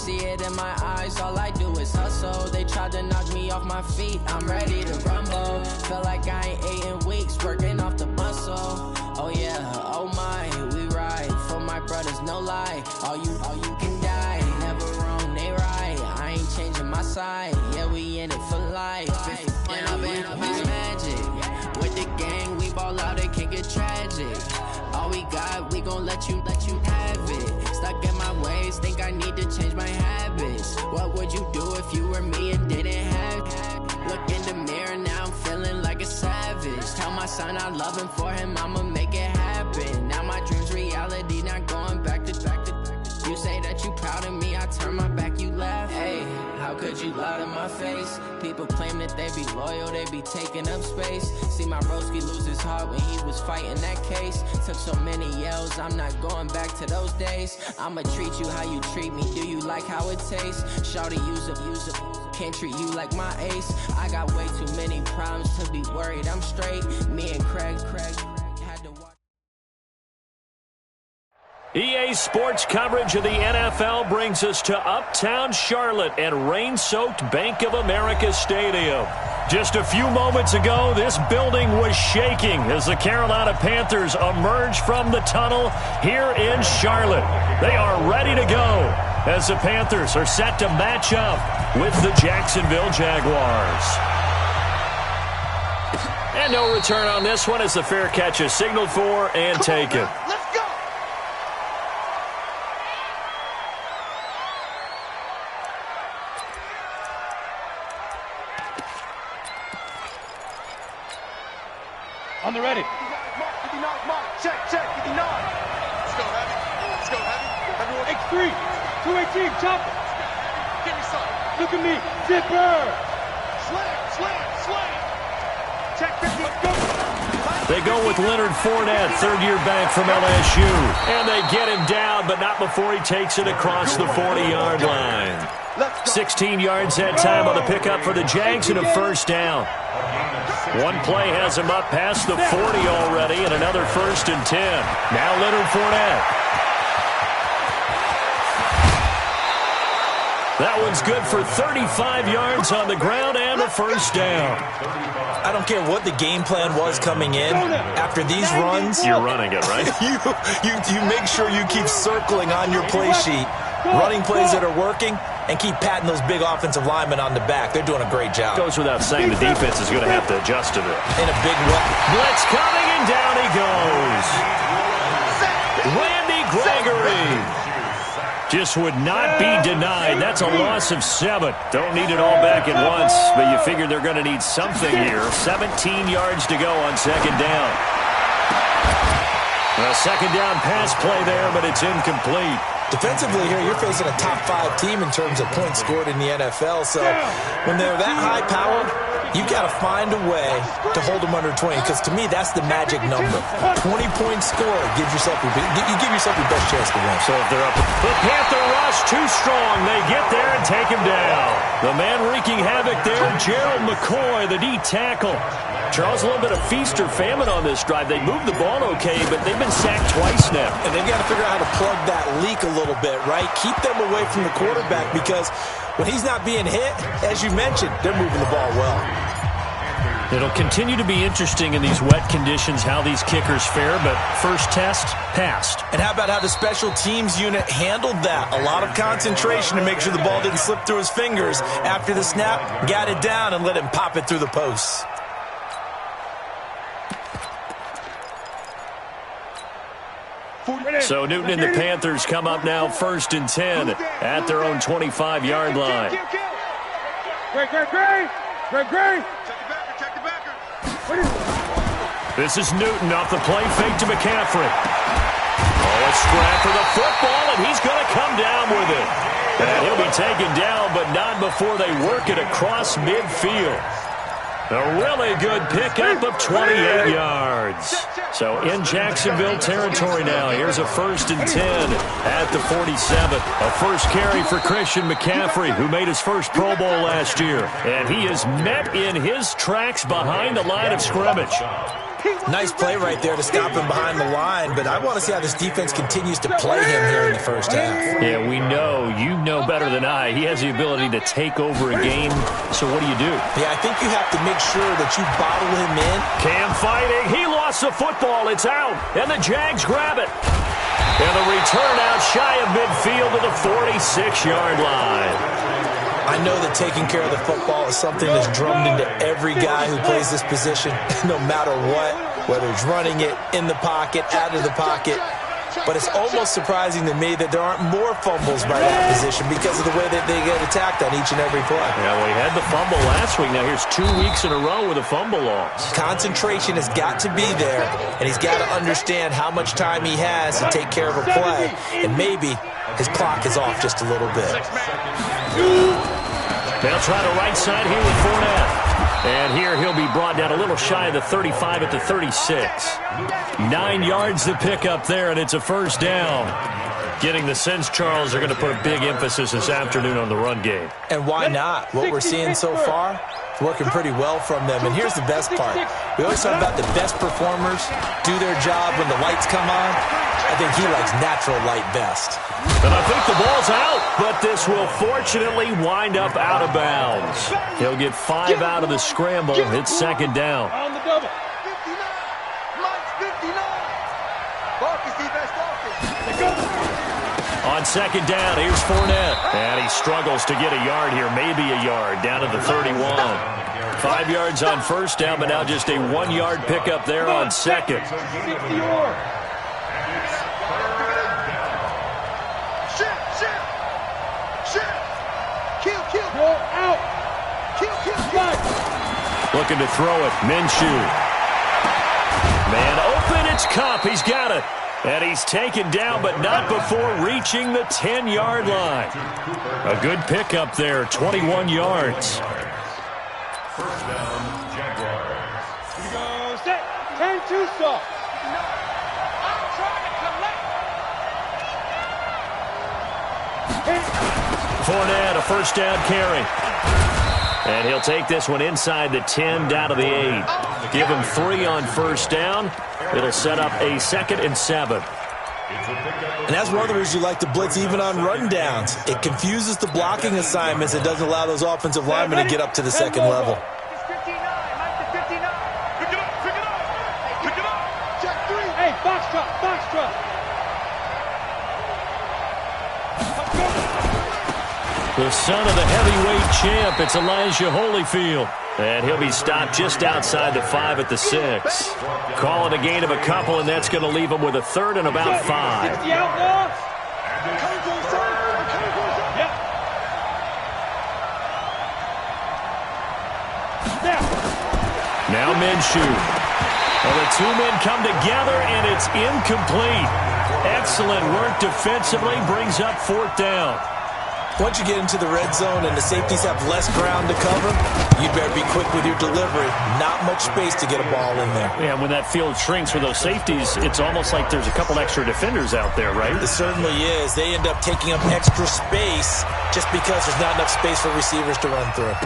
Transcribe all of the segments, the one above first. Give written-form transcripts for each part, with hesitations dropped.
see it in my eyes, all I do is hustle. They tried to knock me off my feet, I'm ready to rumble. Feel like I ain't ate in weeks, working off the muscle. Oh yeah, oh my, we ride for my brothers, no lie. All you can die, never wrong, they right. I ain't changing my side, yeah, we in it for life. And I've been magic with the gang, we ball out, it can get tragic. All we got, we gon' let you have it. Stuck in my ways, think I need to change my habits. What would you do if you were me and didn't have it? Look in the mirror, now I'm feeling like a savage. Tell my son I love him, for him I'ma make it happen. Now my dream's reality, not going back to. You say that you proud of me, I turn my back, you laugh. Hey, how could you lie to my face? People claim that they be loyal, they be taking up space. See my broski lose his heart when he was fighting that case. Took so many yells, I'm not going back to those days. I'ma treat you how you treat me, do you like how it tastes? Shawty, use up, can't treat you like my ace. I got way too many problems to be worried, I'm straight. Me and Craig had to watch. EA Sports coverage of the NFL brings us to Uptown Charlotte and rain-soaked Bank of America Stadium. Just a few moments ago, this building was shaking as the Carolina Panthers emerged from the tunnel here in Charlotte. They are ready to go as the Panthers are set to match up with the Jacksonville Jaguars. And no return on this one as the fair catch is signaled for and taken. On the ready. Mark, 59, Mark. Check, 59. Let's go heavy. Everyone. X3, 218, chop. Give me some. Look at me, zipper. Slam. Check 50, go. They go with Leonard Fournette, third-year back from LSU. And they get him down, but not before he takes it across the 40-yard line. 16 yards that time on the pickup for the Jags and a first down. One play has him up past the 40 already, and another 1st and 10. Now Leonard Fournette. That one's good for 35 yards on the ground and a first down. I don't care what the game plan was coming in. After these runs, you're running it, right? you make sure you keep circling on your play sheet, running plays that are working, and keep patting those big offensive linemen on the back. They're doing a great job. Goes without saying the defense is going to have to adjust to it. In a big way. Blitz coming, and down he goes. Randy Gregory just would not be denied. That's a loss of 7. Don't need it all back at once, but you figure they're going to need something here. 17 yards to go on second down. A second down pass play there, but it's incomplete. Defensively here, you're facing a top-5 team in terms of points scored in the NFL. So when they're that high powered, you've got to find a way to hold them under 20. Because to me, that's the magic number. 20-point score gives yourself you give yourself your best chance to win. So if they're up, the Panther rush too strong. They get there and take him down. The man wreaking havoc there, Gerald McCoy, the D tackle. Charles, a little bit of feast or famine on this drive. They moved the ball okay, but they've been sacked twice now. And they've got to figure out how to plug that leak a little bit, right? Keep them away from the quarterback because when he's not being hit, as you mentioned, they're moving the ball well. It'll continue to be interesting in these wet conditions how these kickers fare, but first test, passed. And how about how the special teams unit handled that? A lot of concentration to make sure the ball didn't slip through his fingers. After the snap, got it down and let him pop it through the posts. So Newton and the Panthers come up now 1st and 10 at their own 25-yard line. Great. Check the backer. This is Newton off the play fake to McCaffrey. Oh, a scrap for the football, and he's going to come down with it. And he'll be taken down, but not before they work it across midfield. A really good pickup of 28 yards. So in Jacksonville territory now. Here's a 1st and 10 at the 47. A first carry for Christian McCaffrey, who made his first Pro Bowl last year. And he is met in his tracks behind the line of scrimmage. Nice play right there to stop him behind the line, but I want to see how this defense continues to play him here in the first half. Yeah, we know. You know better than I. He has the ability to take over a game, so what do? Yeah, I think you have to make sure that you bottle him in. Cam fighting. He lost the football. It's out, and the Jags grab it. And the return out shy of midfield to the 46-yard line. I know that taking care of the football is something that's drummed into every guy who plays this position, no matter what, whether it's running it, in the pocket, out of the pocket. But it's almost surprising to me that there aren't more fumbles by that position because of the way that they get attacked on each and every play. Yeah, well, he had the fumble last week. Now here's 2 weeks in a row with a fumble loss. Concentration has got to be there, and he's got to understand how much time he has to take care of a play, and maybe his clock is off just a little bit. They'll try the right side here with Fournette. And here he'll be brought down a little shy of the 35 at the 36. 9 yards to pick up there, and it's a first down. Getting the sense, Charles, they're going to put a big emphasis this afternoon on the run game. And why not? What we're seeing so far, it's working pretty well from them. And here's the best part. We always talk about the best performers do their job when the lights come on. I think he likes natural light best. And I think the ball's out, but this will fortunately wind up out of bounds. He'll get 5 out of the scramble. It's second down. On the double. 59. Mike's 59. Marcus defense Marcus. On second down, here's Fournette. And he struggles to get a yard here, maybe a yard, down to the 31. 5 yards on first down, but now just a 1-yard pickup there on second. 60-yard. Go out. Looking to throw it. Minshew. Man open. It's Cup. He's got it. And he's taken down, but not before reaching the 10-yard line. A good pickup there. 21 yards. First down, Jaguars. Here we go. Set. Turn two soft. I'm trying to collect. Fournette, a first down carry. And he'll take this one inside the 10, down to the 8. Give him 3 on first down. It'll set up a 2nd and 7. And that's one of the reasons you like to blitz even on rundowns. It confuses the blocking assignments. It doesn't allow those offensive linemen to get up to the second level. Hey, box drop, box drop. The son of the heavyweight champ, it's Elijah Holyfield. And he'll be stopped just outside the 5 at the 6. Calling a gain of a couple, and that's going to leave him with a 3rd and about 5. It's the outlaw. Now Minshew. Well, the 2 men come together, and it's incomplete. Excellent work defensively, brings up 4th down. Once you get into the red zone and the safeties have less ground to cover, you better be quick with your delivery. Not much space to get a ball in there. Yeah, when that field shrinks for those safeties, it's almost like there's a couple extra defenders out there, right? It certainly is. They end up taking up extra space just because there's not enough space for receivers to run through.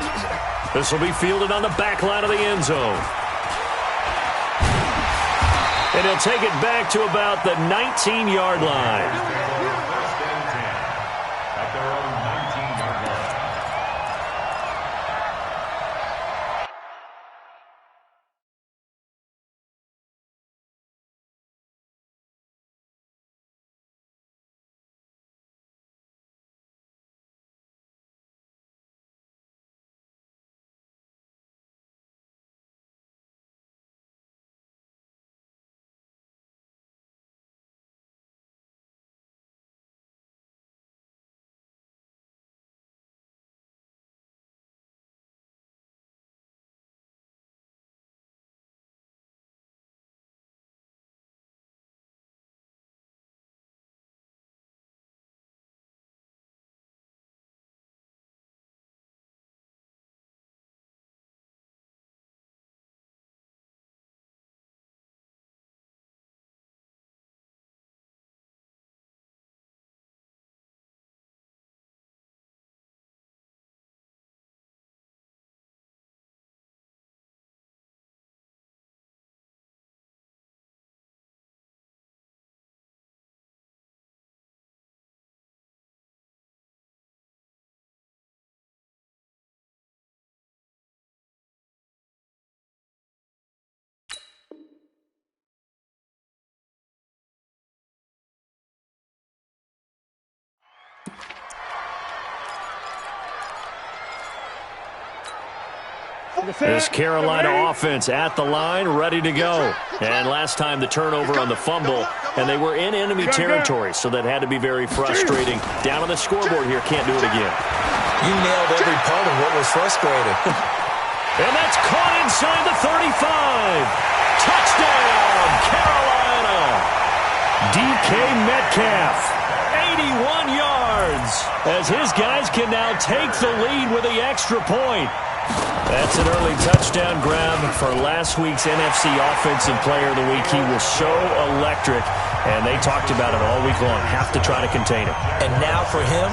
This will be fielded on the back line of the end zone. And he'll take it back to about the 19-yard line. This Carolina offense at the line, ready to go. And last time the turnover on the fumble, and they were in enemy territory, so that had to be very frustrating. Down on the scoreboard here, can't do it again. You nailed every part of what was frustrating. And that's caught inside the 35. Touchdown, Carolina. DK Metcalf, 81 yards, as his guys can now take the lead with the extra point. That's an early touchdown grab for last week's NFC Offensive Player of the Week. He was so electric, and they talked about it all week long. Have to try to contain him. And now for him,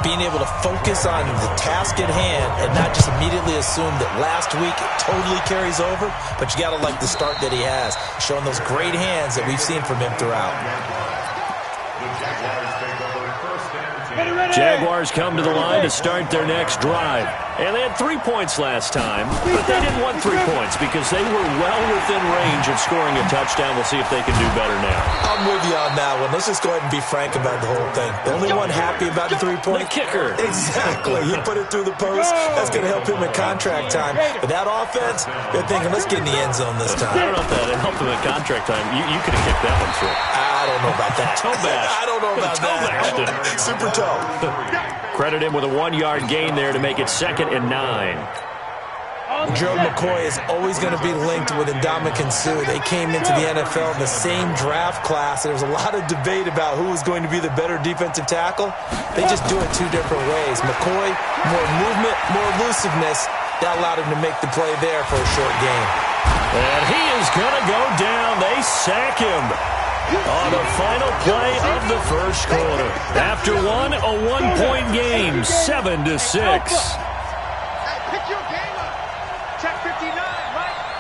being able to focus on the task at hand and not just immediately assume that last week it totally carries over, but you got to like the start that he has, showing those great hands that we've seen from him throughout. Jaguars come to the line to start their next drive. And they had 3 points last time, but they didn't want 3 points because they were well within range of scoring a touchdown. We'll see if they can do better now. I'm with you on that one. Let's just go ahead and be frank about the whole thing. The only one happy about the 3-point? The kicker. Exactly. He put it through the post. That's going to help him in contract time. But that offense, they're thinking, let's get in the end zone this time. I don't know if that helped him in contract time. You could have kicked that one through. I don't know about that. Toe bash. I don't know about that. Super toe. Credit him with a 1-yard gain there to make it 2nd and 9. Gerald McCoy is always going to be linked with Ndamukong Suh. They came into the NFL in the same draft class. There was a lot of debate about who was going to be the better defensive tackle. They just do it 2 different ways. McCoy, more movement, more elusiveness. That allowed him to make the play there for a short gain. And he is going to go down. They sack him on the final play of the first quarter. After one, a 1-point game, 7-6. Pick your game up. Check 59.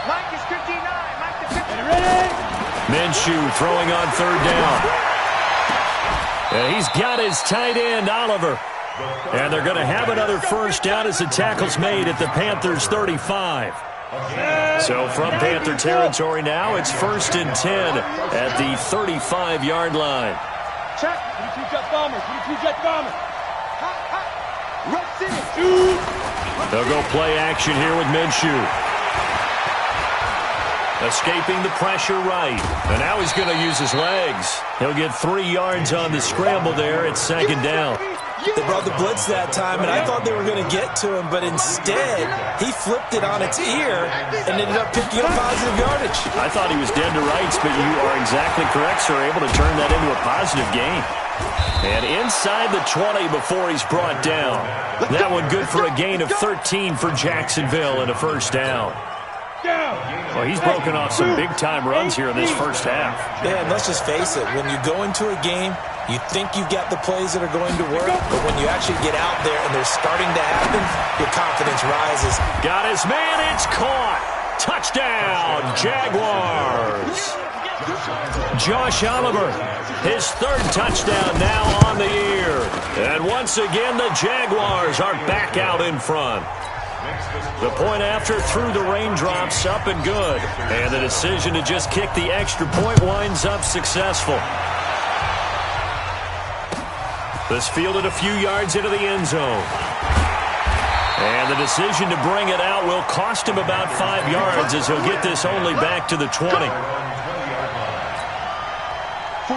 Mike is 59. Mike the 59. Minshew throwing on 3rd down. And he's got his tight end, Oliver. And they're going to have another first down as the tackle's made at the Panthers' 35. So from Panther territory now, it's 1st and 10 at the 35-yard line. Check. 22 jet bombers. 22 jet bombers. Rush in. They'll go play action here with Minshew. Escaping the pressure right. And now he's going to use his legs. He'll get 3 yards on the scramble there at 2nd down. They brought the blitz that time, and I thought they were going to get to him, but instead, he flipped it on its ear and ended up picking up positive yardage. I thought he was dead to rights, but you are exactly correct, sir. Able to turn that into a positive gain. And inside the 20 before he's brought down. That one good for a gain of 13 for Jacksonville and a first down. Well, he's broken off some big-time runs here in this first half. Yeah, and let's just face it. When you go into a game, you think you've got the plays that are going to work, but when you actually get out there and they're starting to happen, your confidence rises. Got his man, it's caught. Touchdown, Jaguars. Josh Oliver, his 3rd touchdown now on the year. And once again, the Jaguars are back out in front. The point after through the raindrops, up and good. And the decision to just kick the extra point winds up successful. This fielded a few yards into the end zone. And the decision to bring it out will cost him about 5 yards as he'll get this only back to the 20.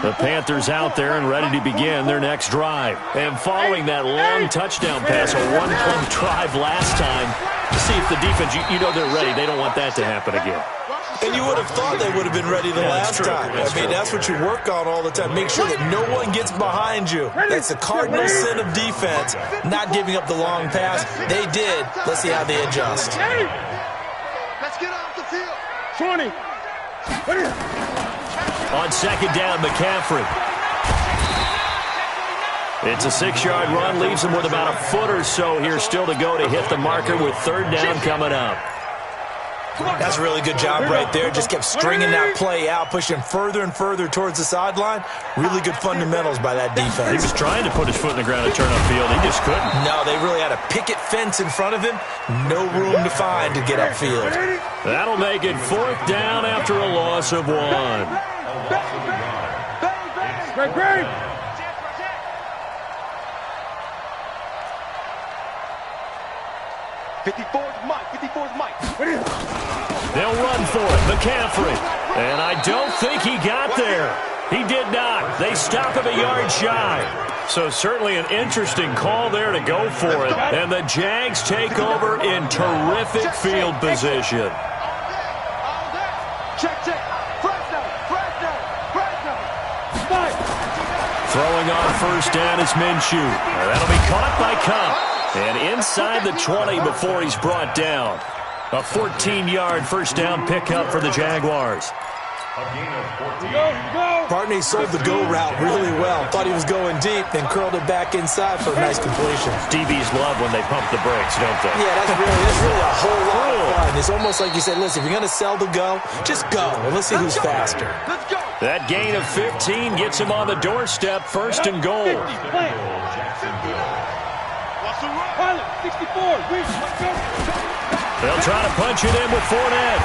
The Panthers out there and ready to begin their next drive. And following that long touchdown pass, a 1-point drive last time, to see if the defense, you know they're ready. They don't want that to happen again. And you would have thought they would have been ready the last time. I mean, that's what you work on all the time. Make sure that no one gets behind you. That's the cardinal sin of defense, not giving up the long pass. They did. Let's see how they adjust. Let's get off the field. 20. On 2nd down, McCaffrey. It's a 6-yard run, leaves him with about a foot or so here still to go to hit the marker with 3rd down coming up. That's a really good job right there. Just kept stringing that play out, pushing further and further towards the sideline. Really good fundamentals by that defense. He was trying to put his foot in the ground and turn upfield. He just couldn't. No, they really had a picket fence in front of him. No room to find to get upfield. That'll make it 4th down after a loss of 1. Great. 54's Mike. 54's Mike. They'll run for it. McCaffrey. And I don't think he got there. He did not. They stop him a yard shy. So certainly an interesting call there to go for it. And the Jags take over in terrific field position. Check. Throwing on first down is Minshew. That'll be caught by Cup. And inside the 20 before he's brought down. A 14-yard first down pickup for the Jaguars. Partney sold the go route really well. Thought he was going deep, then curled it back inside for a nice completion. DBs love when they pump the brakes, don't they? Yeah, that's really a whole lot of fun. It's almost like you said, listen, if you're going to sell the go, just go. And let's see who's faster. Let's go. That gain of 15 gets him on the doorstep, first and goal. Pilot, 64, reach, let's go. They'll try to punch it in with Fournette.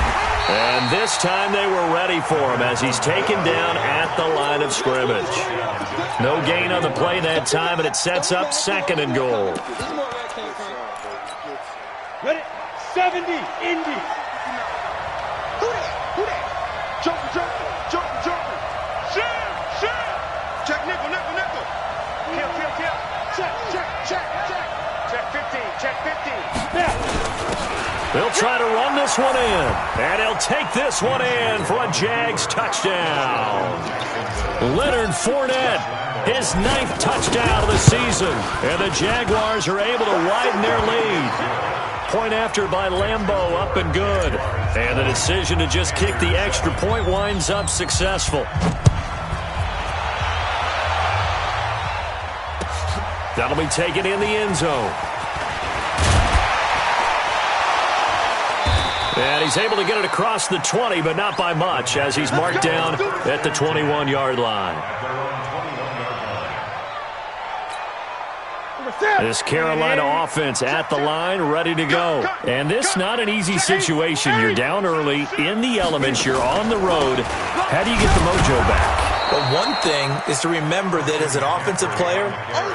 And this time they were ready for him as he's taken down at the line of scrimmage. No gain on the play that time, and it sets up second and goal. Ready? 70, Indy. Who that? Joker. Shit. Check nickel. Kill. Check. Check 15. Now. They'll try to run this one in. And he'll take this one in for a Jags touchdown. Leonard Fournette, his 9th touchdown of the season. And the Jaguars are able to widen their lead. Point after by Lambeau, up and good. And the decision to just kick the extra point winds up successful. That'll be taken in the end zone. And he's able to get it across the 20, but not by much, as he's marked down at the 21-yard line. This Carolina offense at the line, ready to go. And this not an easy situation. You're down early, in the elements, you're on the road. How do you get the mojo back? But one thing is to remember that as an offensive player,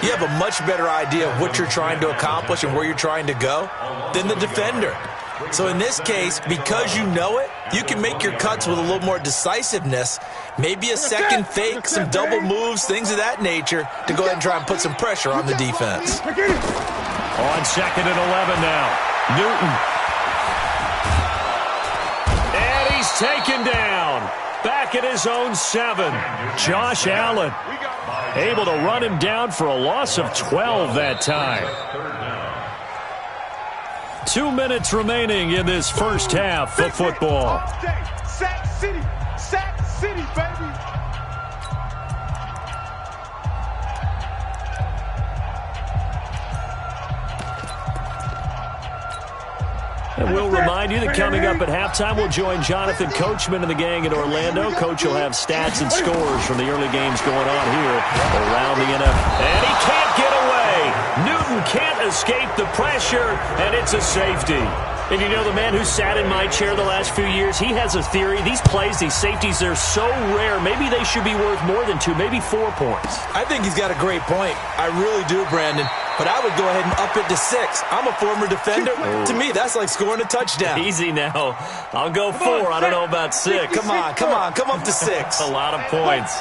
you have a much better idea of what you're trying to accomplish and where you're trying to go than the defender. So in this case, because you know it, you can make your cuts with a little more decisiveness, maybe a second fake, some double moves, things of that nature, to go ahead and try and put some pressure on the defense. On second and 11 now. Newton. And he's taken down. Back at his own 7. Josh Allen able to run him down for a loss of 12 that time. 2 minutes remaining in this first half of football. Sack City, baby. And we'll remind you that coming up at halftime, we'll join Jonathan Coachman and the gang in Orlando. Coach will have stats and scores from the early games going on here around the NFL. And he can't get away. Newton can't escape the pressure, and it's a safety. And you know, the man who sat in my chair the last few years, he has a theory. These plays, these safeties, they're so rare. Maybe they should be worth more than 2, maybe 4 points. I think he's got a great point. I really do, Brandon. But I would go ahead and up it to 6. I'm a former defender. To me, that's like scoring a touchdown. Easy now. I'll go 4. I don't know about 6. Come on. Come up to 6. A lot of points.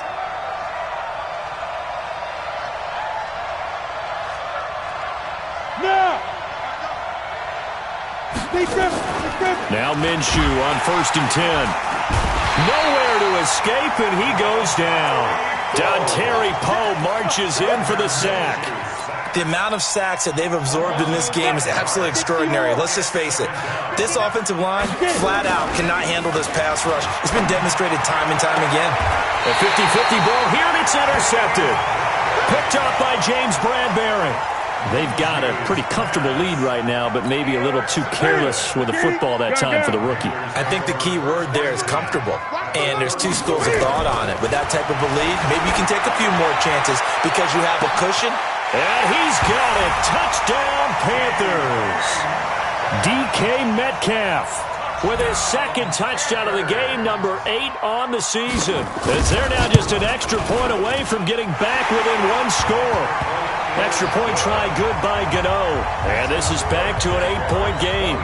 Now Minshew on 1st and 10. Nowhere to escape, and he goes down. Dontari Poe marches in for the sack. The amount of sacks that they've absorbed in this game is absolutely extraordinary. Let's just face it. This offensive line, flat out, cannot handle this pass rush. It's been demonstrated time and time again. A 50-50 ball here, and it's intercepted. Picked up by James Bradbury. They've got a pretty comfortable lead right now, but maybe a little too careless with the football that time for the rookie. I think the key word there is comfortable, and there's 2 schools of thought on it. With that type of a lead, maybe you can take a few more chances because you have a cushion. And he's got it. Touchdown, Panthers. DK Metcalf with his 2nd touchdown of the game, number 8 on the season. As they're now just an extra point away from getting back within 1 score. Extra point try good by Gano. And this is back to an 8-point game.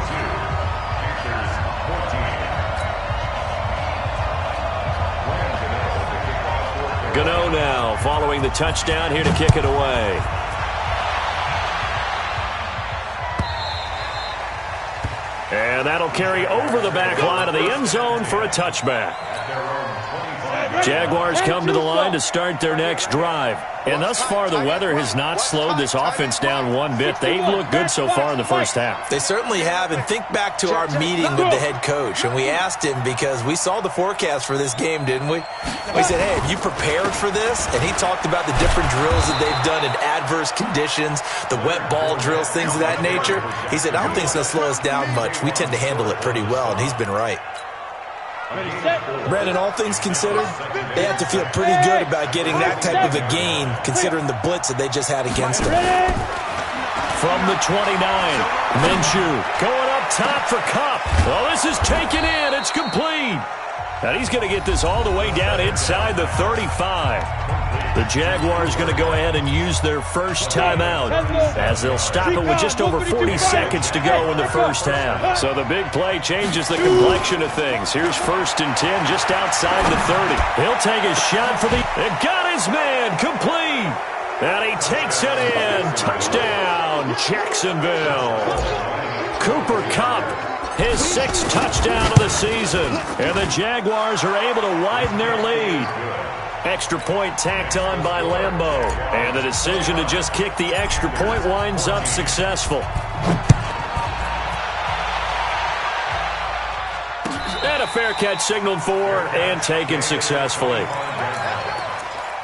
Gano now following the touchdown here to kick it away. And that'll carry over the back line of the end zone for a touchback. Jaguars come to the line to start their next drive. And thus far, the weather has not slowed this offense down one bit. They've looked good so far in the first half. They certainly have. And think back to our meeting with the head coach. And we asked him, because we saw the forecast for this game, didn't we? We said, hey, have you prepared for this? And he talked about the different drills that they've done in adverse conditions, the wet ball drills, things of that nature. He said, I don't think it's going to slow us down much. We tend to handle it pretty well, and he's been right. Brandon, all things considered, they have to feel pretty good about getting that type of a gain, considering the blitz that they just had against them. From the 29, Minshew going up top for Kupp. Well, this is taken in. It's complete. And he's going to get this all the way down inside the 35. The Jaguars going to go ahead and use their first timeout as they'll stop it with just over 40 seconds to go in the first half. So the big play changes the complexion of things. Here's 1st and 10 just outside the 30. He'll take a shot for the... It got his man complete. And he takes it in. Touchdown, Jacksonville. Cooper Kupp, his 6th touchdown of the season. And the Jaguars are able to widen their lead. Extra point tacked on by Lambeau. And the decision to just kick the extra point winds up successful. And a fair catch signaled for and taken successfully. The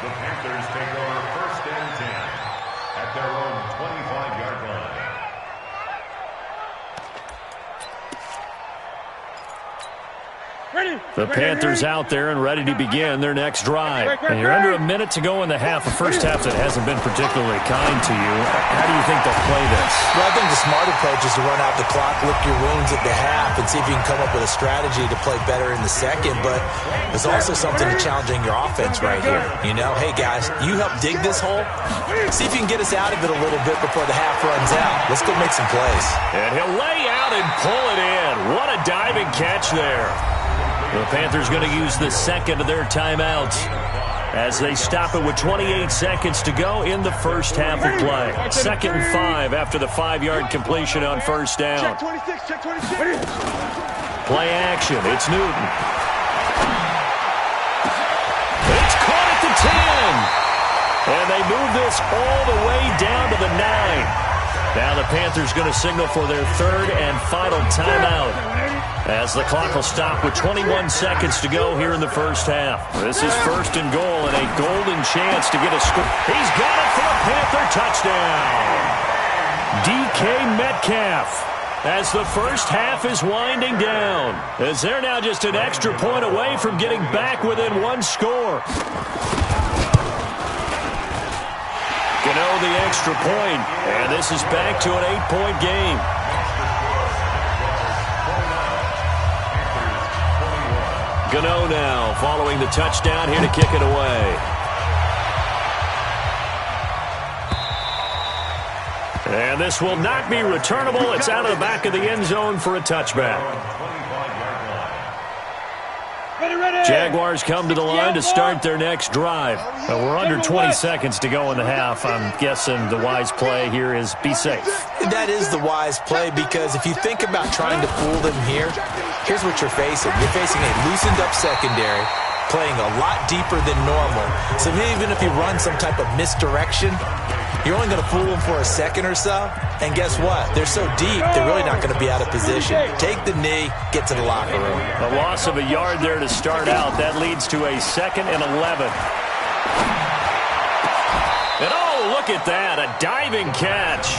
Panthers take over 1st and 10 at their own 25-yard line. The Panthers out there and ready to begin their next drive. And you're under a minute to go in the half, a first half that hasn't been particularly kind to you. How do you think they'll play this? Well, I think the smart approach is to run out the clock, lick your wounds at the half, and see if you can come up with a strategy to play better in the second. But there's also something to challenging your offense right here. You know, hey, guys, you help dig this hole. See if you can get us out of it a little bit before the half runs out. Let's go make some plays. And he'll lay out and pull it in. What a diving catch there. The Panthers going to use the second of their timeouts as they stop it with 28 seconds to go in the first half of play. 2nd and 5 after the 5-yard completion on first down. Play action. It's Newton. It's caught at the 10. And they move this all the way down to the 9. Now the Panthers going to signal for their 3rd and final timeout as the clock will stop with 21 seconds to go here in the first half. This is 1st and goal and a golden chance to get a score. He's got it for a Panther touchdown. DK Metcalf as the first half is winding down, as they're now just an extra point away from getting back within one score. Gano the extra point, and this is back to an 8-point game. Gano now following the touchdown here to kick it away. And this will not be returnable. It's out of the back of the end zone for a touchback. Jaguars come to the line to start their next drive. We're under 20 seconds to go in the half. I'm guessing the wise play here is be safe. That is the wise play, because if you think about trying to fool them here, here's what you're facing. You're facing a loosened up secondary, playing a lot deeper than normal. So even if you run some type of misdirection, you're only going to fool them for a second or so. And guess what? They're so deep, they're really not going to be out of position. Take the knee, get to the locker room. A loss of a yard there to start out. That leads to a 2nd and 11. And oh, look at that, a diving catch.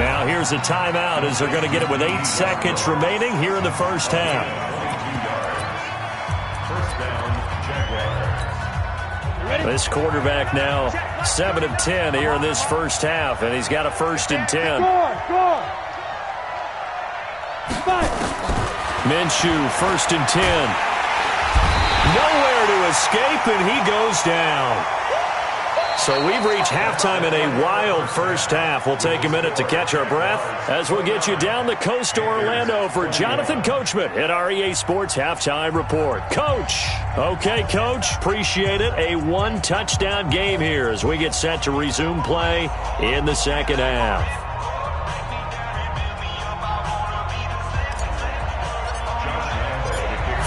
Now here's a timeout as they're going to get it with 8 seconds remaining here in the first half. First down, Jaguars. This quarterback now 7 of 10 here in this first half, and he's got a 1st and 10. Minshew, 1st and 10. Nowhere to escape, and he goes down. So we've reached halftime in a wild first half. We'll take a minute to catch our breath as we'll get you down the coast to Orlando for Jonathan Coachman at our EA Sports Halftime Report. Coach. Okay, Coach. Appreciate it. A one-touchdown game here as we get set to resume play in the second half.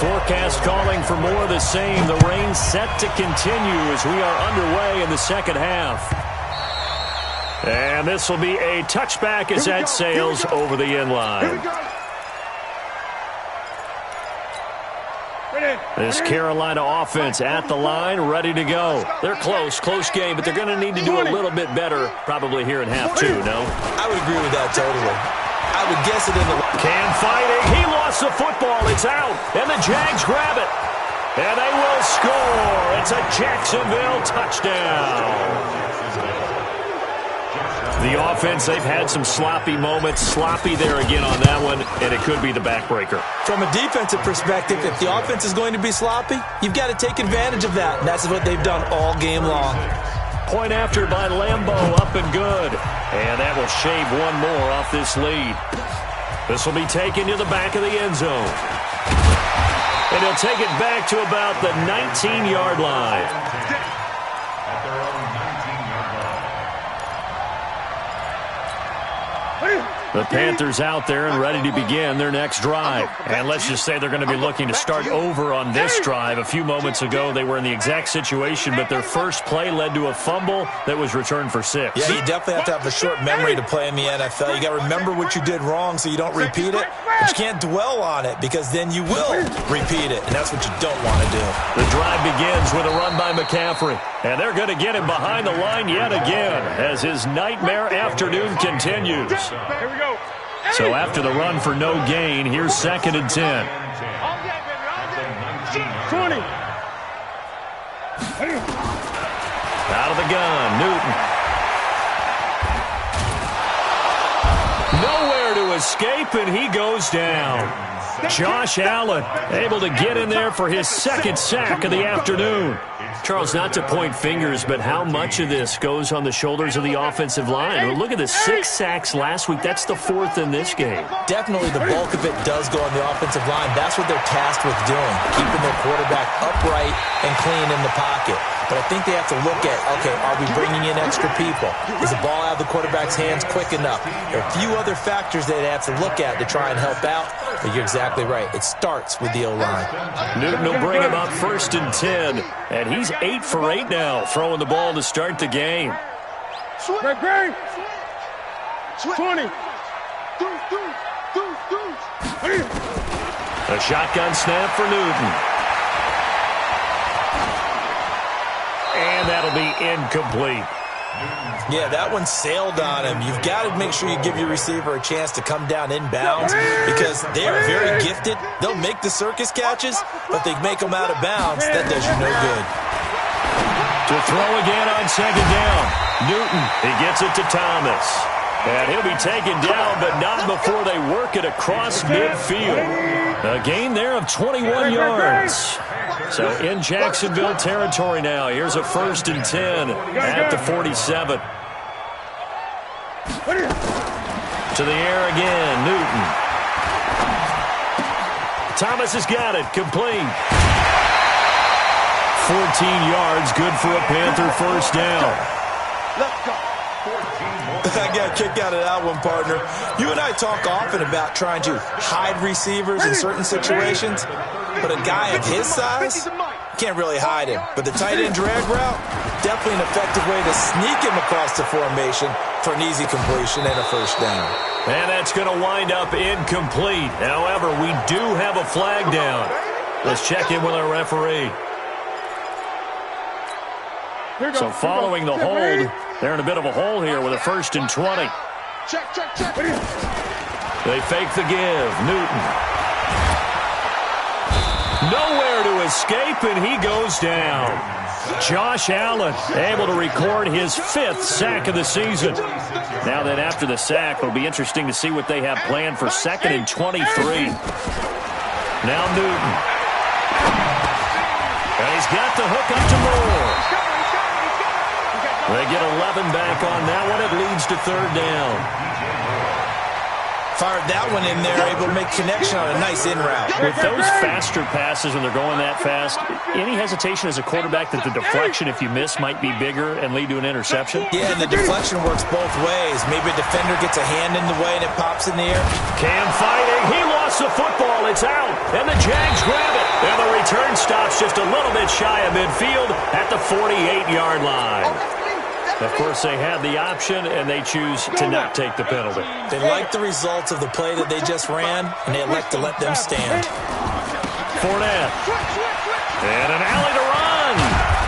Forecast calling for more of the same. The rain set to continue as we are underway in the second half. And this will be a touchback as that sails over the end line. This Carolina offense at the line, ready to go. They're close game, but they're going to need to do a little bit better probably here in half two, no? I would agree with that totally. I would guess it in the... Cam fighting. He lost the football. It's out. And the Jags grab it. And they will score. It's a Jacksonville touchdown. The offense, they've had some sloppy moments. Sloppy there again on that one, and it could be the backbreaker. From a defensive perspective, if the offense is going to be sloppy, you've got to take advantage of that. And that's what they've done all game long. Point after by Lambo, up and good. And that will shave one more off this lead. This will be taken to the back of the end zone. And he'll take it back to about the 19-yard line. The Panthers out there and ready to begin their next drive. And let's just say they're going to be looking to start over on this drive. A few moments ago, they were in the exact situation, but their first play led to a fumble that was returned for 6. Yeah, you definitely have to have a short memory to play in the NFL. You got to remember what you did wrong so you don't repeat it, but you can't dwell on it because then you will repeat it, and that's what you don't want to do. The drive begins with a run by McCaffrey, and they're going to get him behind the line yet again as his nightmare afternoon continues. Here we go. So after the run for no gain, here's 2nd and 10. 20. Out of the gun, Newton. Nowhere to escape, and he goes down. Josh Allen able to get in there for his 2nd sack of the afternoon. Charles, not to point fingers, but how much of this goes on the shoulders of the offensive line? Well, look at the 6 sacks last week. That's the 4th in this game. Definitely the bulk of it does go on the offensive line. That's what they're tasked with doing, keeping their quarterback upright and clean in the pocket. But I think they have to look at, okay, are we bringing in extra people? Is the ball out of the quarterback's hands quick enough? There are a few other factors they have to look at to try and help out, but you're exactly right. It starts with the O-line. Newton will bring him up 1st and 10, and he's 8 for 8 now, throwing the ball to start the game. 20. A shotgun snap for Newton. And that'll be incomplete. Yeah, that one sailed on him. You've got to make sure you give your receiver a chance to come down inbounds because they are very gifted. They'll make the circus catches, but they make them out of bounds. That does you no good. To throw again on 2nd down. Newton, he gets it to Thomas. And he'll be taken down, but not before they work it across midfield. A gain there of 21 yards. So in Jacksonville territory now. Here's a 1st and 10 at the 47. To the air again, Newton. Thomas has got it, complete. 14 yards, good for a Panther 1st down. Let's go. I got a kick out of that one, partner. You and I talk often about trying to hide receivers in certain situations, but a guy of his size can't really hide him. But the tight end drag route, definitely an effective way to sneak him across the formation for an easy completion and a 1st down. And that's going to wind up incomplete. However, we do have a flag down. Let's check in with our referee. So following the hold, they're in a bit of a hole here with a 1st and 20. Check. They fake the give. Newton. Nowhere to escape, and he goes down. Josh Allen able to record his 5th sack of the season. Now then, after the sack, it'll be interesting to see what they have planned for 2nd and 23. Now Newton. And he's got the hook up to Moore. They get 11 back on that one. It leads to third down. Fired that one in there, able to make connection on a nice in route. With those faster passes when they're going that fast, any hesitation as a quarterback that the deflection, if you miss, might be bigger and lead to an interception? Yeah, and the deflection works both ways. Maybe a defender gets a hand in the way and it pops in the air. Cam fighting. He lost the football. It's out. And the Jags grab it. And the return stops just a little bit shy of midfield at the 48-yard line. Of course, they had the option, and they choose to not take the penalty. They like the results of the play that they just ran, and they elect to let them stand. Fournette. And an alley to run.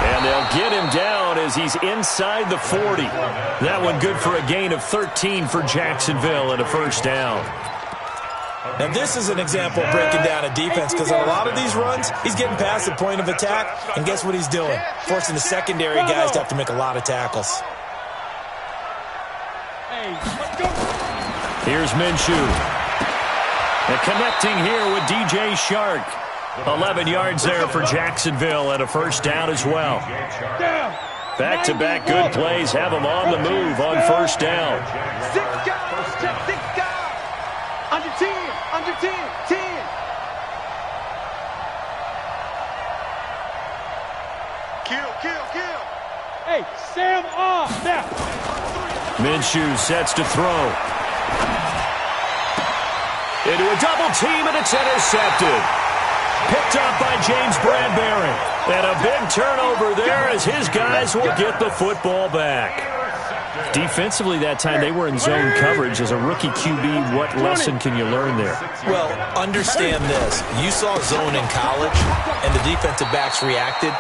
And they'll get him down as he's inside the 40. That one good for a gain of 13 for Jacksonville and a first down. Now, this is an example of breaking down a defense because on a lot of these runs, he's getting past the point of attack, and guess what he's doing? Forcing the secondary guys to have to make a lot of tackles. Here's Minshew. And connecting here with DJ Shark. 11 yards there for Jacksonville and a first down as well. Back-to-back good plays have them on the move on first down. 6 guys, check 6 guys. Under 10, under 10, 10. Kill. Hey, Sam off now. Minshew sets to throw. Into a double team, and it's intercepted. Picked up by James Bradbury. And a big turnover there as his guys will get the football back. Defensively that time, they were in zone coverage. As a rookie QB, what lesson can you learn there? Well, understand this. You saw zone in college, and the defensive backs reacted,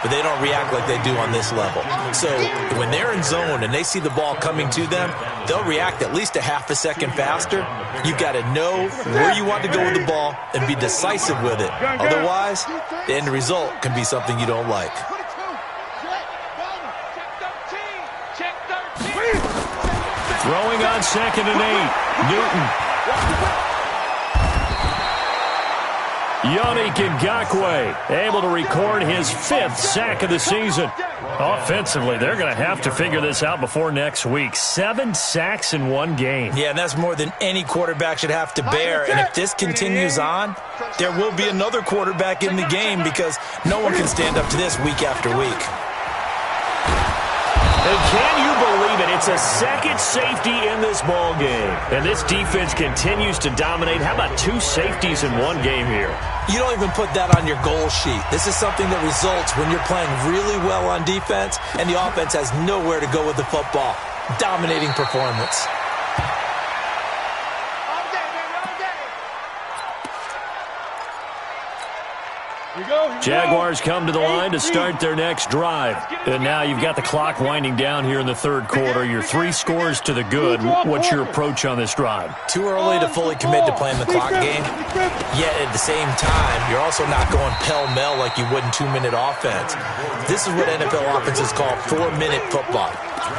but they don't react like they do on this level. So when they're in zone and they see the ball coming to them, they'll react at least a half a second faster. You've got to know where you want to go with the ball and be decisive with it. Otherwise, the end result can be something you don't like. Throwing on 2nd and 8. Newton. Yannick Ngakoue able to record his 5th sack of the season. Offensively, they're going to have to figure this out before next week. 7 sacks in one game. Yeah, and that's more than any quarterback should have to bear. And if this continues on, there will be another quarterback in the game because no one can stand up to this week after week. And can you believe it? It's a second safety in this ball game. And this defense continues to dominate. How about 2 safeties in one game here? You don't even put that on your goal sheet. This is something that results when you're playing really well on defense and the offense has nowhere to go with the football. Dominating performance. Jaguars come to the line to start their next drive. And now you've got the clock winding down here in the third quarter. You're 3 scores to the good. What's your approach on this drive? Too early to fully commit to playing the clock game. Yet at the same time, you're also not going pell-mell like you would in 2-minute offense. This is what NFL offenses call 4-minute football.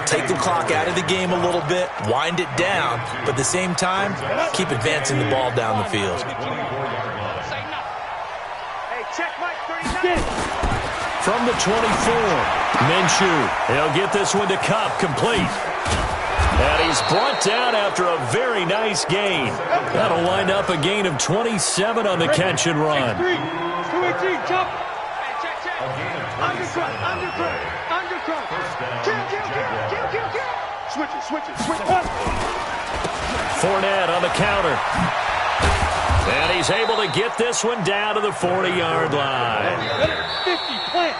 Take the clock out of the game a little bit, wind it down, but at the same time, keep advancing the ball down the field. From the 24, Minshew. He'll get this one to Kupp, complete. And he's brought down after a very nice gain. That'll wind up a gain of 27 on the catch and run. 2-3, jump. Undercut. Kill. Switch it. Fournette on the counter. And he's able to get this one down to the 40-yard line. 50 plant.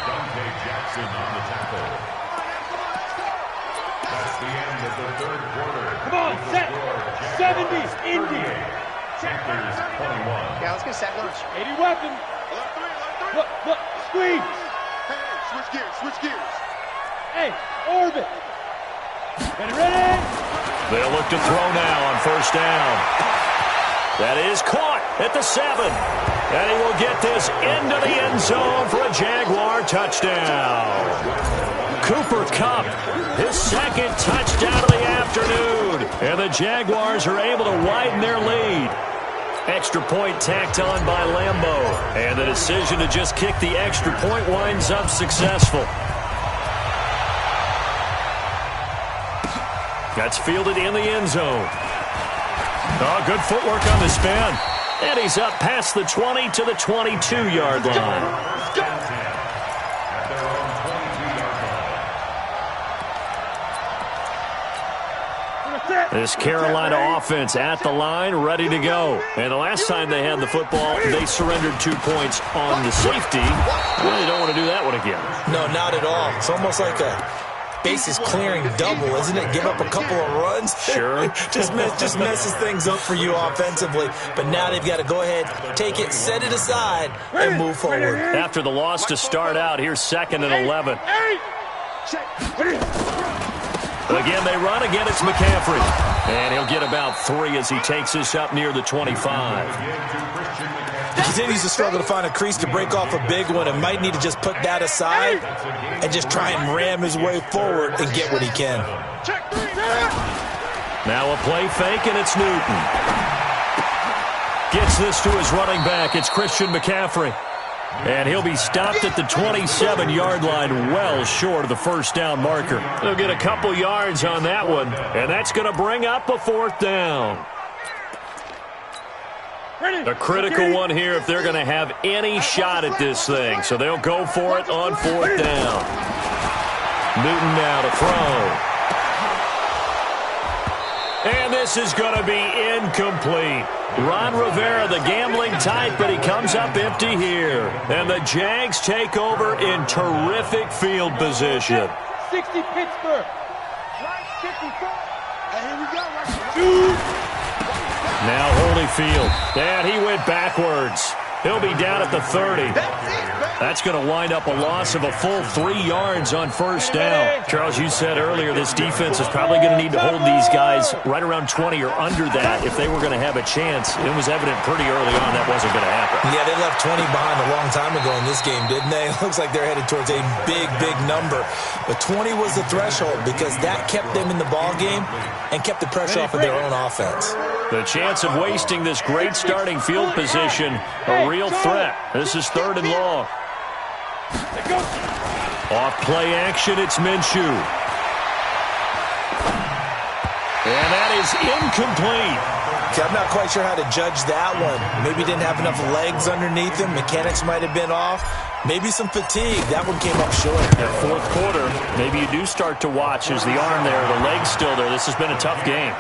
Jackson on the tackle. That's the end of the third quarter. Come on, set. 70s, Indian. Panthers 21. Yeah, let's get set lunch. 80 weapon. Look, squeeze. Hey, switch gears. Hey, orbit. Ready? They'll look to throw now on first down. That is caught at the 7. And he will get this into the end zone for a Jaguar touchdown. Cooper Kupp, his 2nd touchdown of the afternoon. And the Jaguars are able to widen their lead. Extra point tacked on by Lambo. And the decision to just kick the extra point winds up successful. That's fielded in the end zone. Oh, good footwork on the spin. And he's up past the 20 to the 22-yard line. This Carolina offense at the line, ready to go. And the last time they had the football, they surrendered 2 points on the safety. Well, they don't want to do that one again. No, not at all. It's almost like a bases clearing double, isn't it? Give up a couple of runs. Sure. just messes things up for you offensively. But now they've got to go ahead, take it, set it aside, and move forward. After the loss to start out, here's 2nd and 11. Again, they run. Again, it's McCaffrey. And he'll get about 3 as he takes this up near the 25. He continues to struggle to find a crease to break off a big one and might need to just put that aside and just try and ram his way forward and get what he can. Now a play fake, and it's Newton. Gets this to his running back. It's Christian McCaffrey. And he'll be stopped at the 27-yard line, well short of the first down marker. They'll get a couple yards on that one, and that's going to bring up a 4th down. A critical one here if they're going to have any shot at this thing. So they'll go for it on 4th down. Newton now to throw. And this is going to be incomplete. Ron Rivera, the gambling type, but he comes up empty here. And the Jags take over in terrific field position. 60 Pittsburgh. Right 54. And here we go. Right. Now Holyfield. And he went backwards. He'll be down at the 30. That's going to wind up a loss of a full 3 yards on 1st down. Charles, you said earlier this defense is probably going to need to hold these guys right around 20 or under that if they were going to have a chance. It was evident pretty early on that wasn't going to happen. Yeah, they left 20 behind a long time ago in this game, didn't they? It looks like they're headed towards a big, big number. But 20 was the threshold because that kept them in the ball game and kept the pressure off of their own offense. The chance of wasting this great starting field position, a real threat. This is 3rd and long. Off play action, it's Minshew. And that is incomplete. Okay, I'm not quite sure how to judge that one. Maybe didn't have enough legs underneath him. Mechanics might have been off. Maybe some fatigue. That one came up short. At 4th quarter, maybe you do start to watch as the arm there, the leg's still there. This has been a tough game.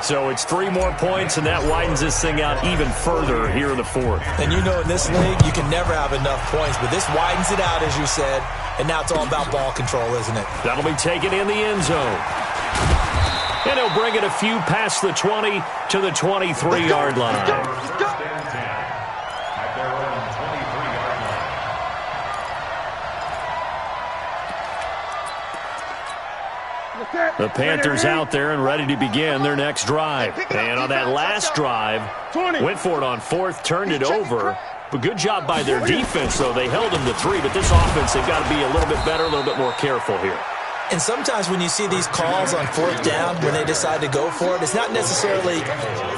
So it's 3 more points, and that widens this thing out even further here in the 4th. And you know in this league, you can never have enough points, but this widens it out, as you said, and now it's all about ball control, isn't it? That'll be taken in the end zone. And he'll bring it a few past the 20 to the 23-yard line. The Panthers out there and ready to begin their next drive. And on that last drive, went for it on 4th, turned it over. But good job by their defense, though. They held them to 3, but this offense, they've got to be a little bit better, a little bit more careful here. And sometimes when you see these calls on 4th down, when they decide to go for it, it's not necessarily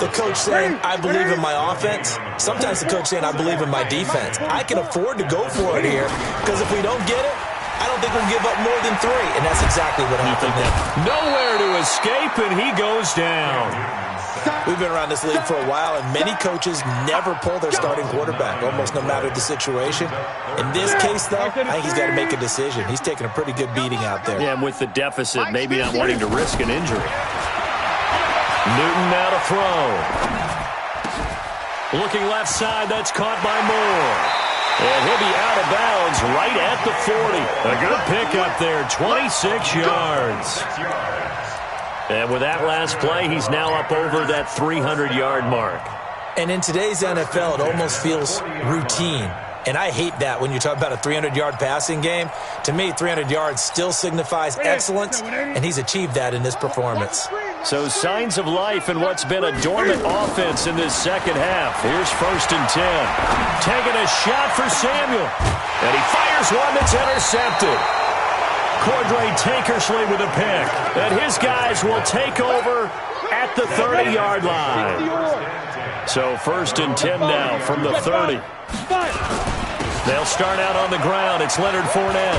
the coach saying, I believe in my offense. Sometimes the coach saying, I believe in my defense. I can afford to go for it here because if we don't get it, I don't think we'll give up more than 3. And that's exactly what happened there. Nowhere to escape, and he goes down. We've been around this league for a while, and many coaches never pull their starting quarterback, almost no matter the situation. In this case, though, I think he's got to make a decision. He's taking a pretty good beating out there. Yeah, and with the deficit, maybe not wanting to risk an injury. Newton now to throw. Looking left side, that's caught by Moore. And he'll be out of bounds right at the 40. A good pickup there, 26 yards. And with that last play, he's now up over that 300-yard mark. And in today's NFL, it almost feels routine. And I hate that when you talk about a 300-yard passing game. To me, 300 yards still signifies excellence, and he's achieved that in this performance. So signs of life in what's been a dormant offense in this second half. Here's 1st and 10. Taking a shot for Samuel. And he fires one that's intercepted. Cordray Tankersley with a pick. And his guys will take over at the 30-yard line. So 1st and 10 now from the 30. They'll start out on the ground. It's Leonard Fournette.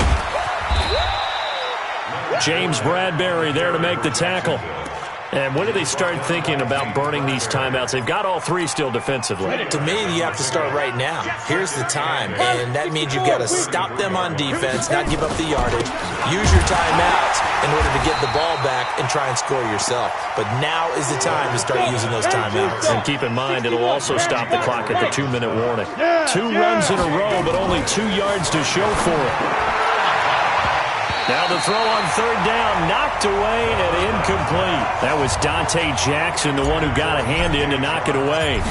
James Bradbury there to make the tackle. And when do they start thinking about burning these timeouts? They've got all three still defensively. To me, you have to start right now. Here's the time, and that means you've got to stop them on defense, not give up the yardage, use your timeouts in order to get the ball back and try and score yourself. But now is the time to start using those timeouts. And keep in mind, it'll also stop the clock at the 2-minute warning. 2 runs in a row, but only 2 yards to show for it. Now the throw on 3rd down, knocked away and incomplete. That was Dante Jackson, the one who got a hand in to knock it away.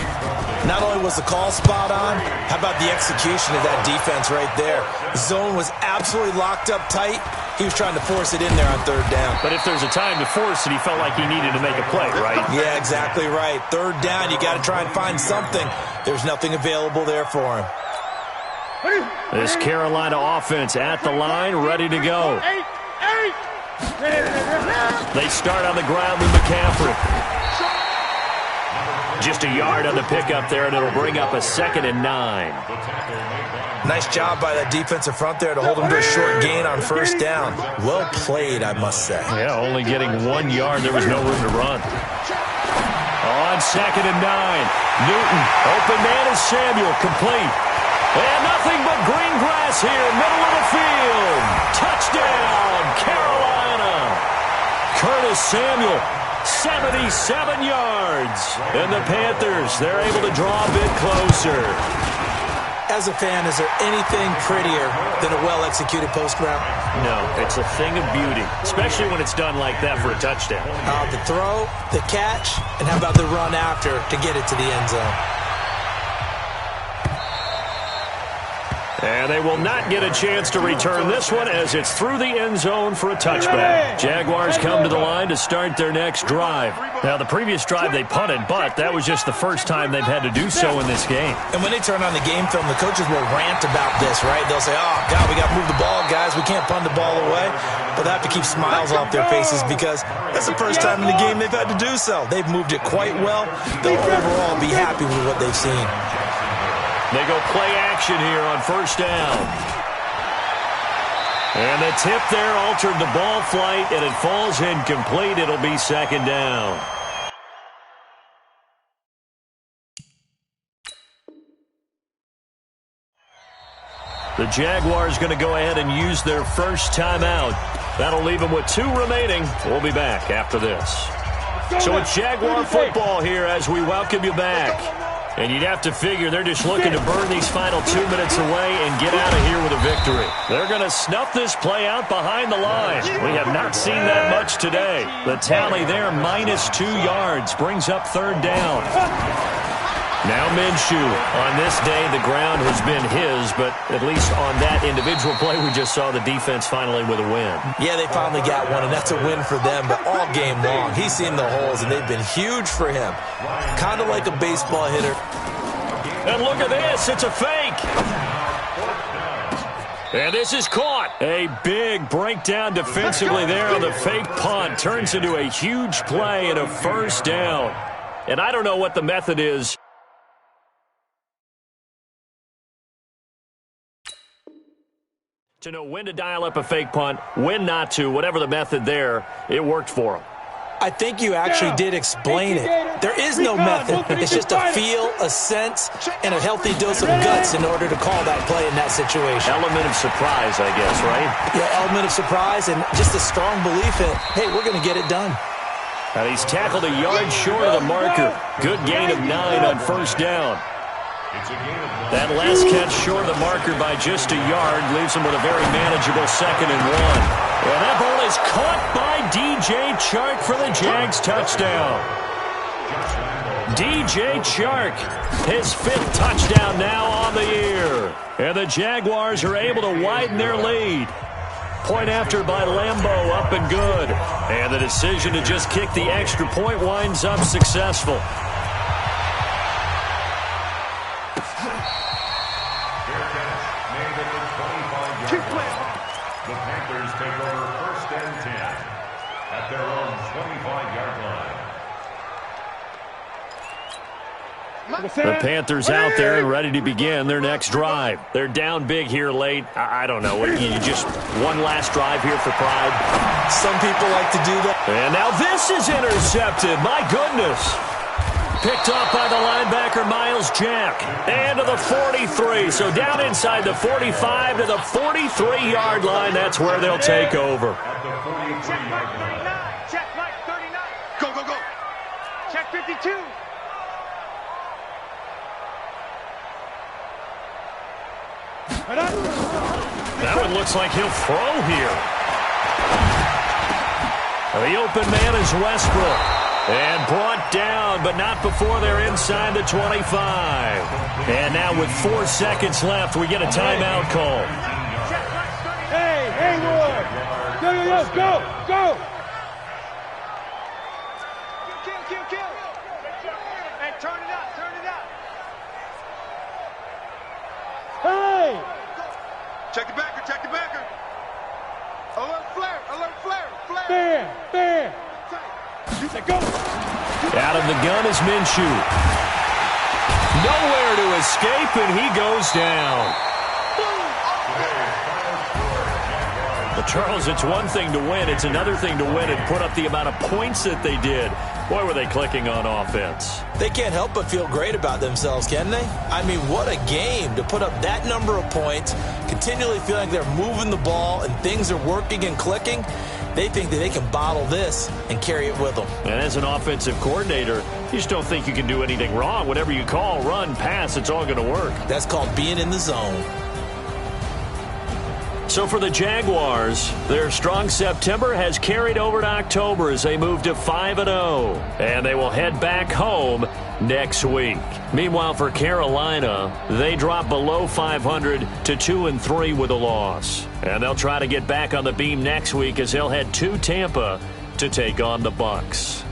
Not only was the call spot on, how about the execution of that defense right there? The zone was absolutely locked up tight. He was trying to force it in there on 3rd down. But if there's a time to force it, he felt like he needed to make a play, right? Yeah, exactly right. 3rd down, you got to try and find something. There's nothing available there for him. This Carolina offense at the line, ready to go. They start on the ground with McCaffrey. Just a yard on the pickup there, and it'll bring up a 2nd and 9. Nice job by that defensive front there to hold him to a short gain on 1st down. Well played, I must say. Yeah, only getting 1 yard. There was no room to run. On 2nd and 9. Newton, open man is Samuel, complete. And nothing but green grass here, middle of the field. Touchdown, Carolina. Curtis Samuel, 77 yards. And the Panthers, they're able to draw a bit closer. As a fan, is there anything prettier than a well-executed post route? No, it's a thing of beauty, especially when it's done like that for a touchdown. The throw, the catch, and how about the run after to get it to the end zone? And they will not get a chance to return this one as it's through the end zone for a touchback. Jaguars come to the line to start their next drive. Now, the previous drive they punted, but that was just the first time they've had to do so in this game. And when they turn on the game film, the coaches will rant about this, right? They'll say, oh, God, we got to move the ball, guys. We can't punt the ball away. But they have to keep smiles off their faces because that's the first time in the game they've had to do so. They've moved it quite well. They'll overall be happy with what they've seen. They go play action here on 1st down. And the tip there altered the ball flight, and it falls incomplete. It'll be 2nd down. The Jaguars going to go ahead and use their first timeout. That'll leave them with 2 remaining. We'll be back after this. So it's Jaguar football here as we welcome you back. And you'd have to figure they're just looking to burn these final 2 minutes away and get out of here with a victory. They're going to snuff this play out behind the line. We have not seen that much today. The tally there, -2 yards, brings up 3rd down. Now Minshew. On this day, the ground has been his, but at least on that individual play, we just saw the defense finally with a win. Yeah, they finally got one, and that's a win for them, but all game long, he's seen the holes, and they've been huge for him. Kind of like a baseball hitter. And look at this. It's a fake. And this is caught. A big breakdown defensively there on the fake punt. Turns into a huge play and a 1st down. And I don't know what the method is. To know when to dial up a fake punt, when not to, whatever the method there, it worked for them. I think you actually did explain it. There is no method. It's just a feel, a sense, and a healthy dose of guts in order to call that play in that situation. Element of surprise, I guess, right? Yeah, element of surprise and just a strong belief in, hey, we're going to get it done. And he's tackled a yard short of the marker. Good gain of 9 on 1st down. That last catch short of the marker by just a yard leaves him with a very manageable 2nd and 1. And that ball is caught by DJ Chark for the Jags touchdown. DJ Chark, his 5th touchdown now on the year. And the Jaguars are able to widen their lead. Point after by Lambeau, up and good. And the decision to just kick the extra point winds up successful. The Panthers take over 1st and 10 at their own 25-yard line. The Panthers out there and ready to begin their next drive. They're down big here late. I don't know. You just one last drive here for pride? Some people like to do that. And now this is intercepted. My goodness. Picked off by the linebacker, Miles Jack. And to the 43. So down inside the 45 to the 43-yard line. That's where they'll take over. Check Mike 39. Check Mike 39. Go, go, go. Check 52. That one looks like he'll throw here. The open man is Westbrook. And brought down, but not before they're inside the 25. And now with 4 seconds left, we get a timeout call. Hey, Haywood! Go! Kill. Hey, turn it up. Hey! Check the backer. Alert flare. Fair! Go! Out of the gun is Minshew. Nowhere to escape, and he goes down. But Charles, it's one thing to win. It's another thing to win and put up the amount of points that they did. Boy, were they clicking on offense. They can't help but feel great about themselves, can they? I mean, what a game to put up that number of points, continually feeling like they're moving the ball and things are working and clicking. They think that they can bottle this and carry it with them. And as an offensive coordinator, you just don't think you can do anything wrong. Whatever you call, run, pass, it's all going to work. That's called being in the zone. So for the Jaguars, their strong September has carried over to October as they move to 5-0. And they will head back home next week. Meanwhile, for Carolina, they drop below 500 to 2-3 with a loss. And they'll try to get back on the beam next week as they'll head to Tampa to take on the Bucs.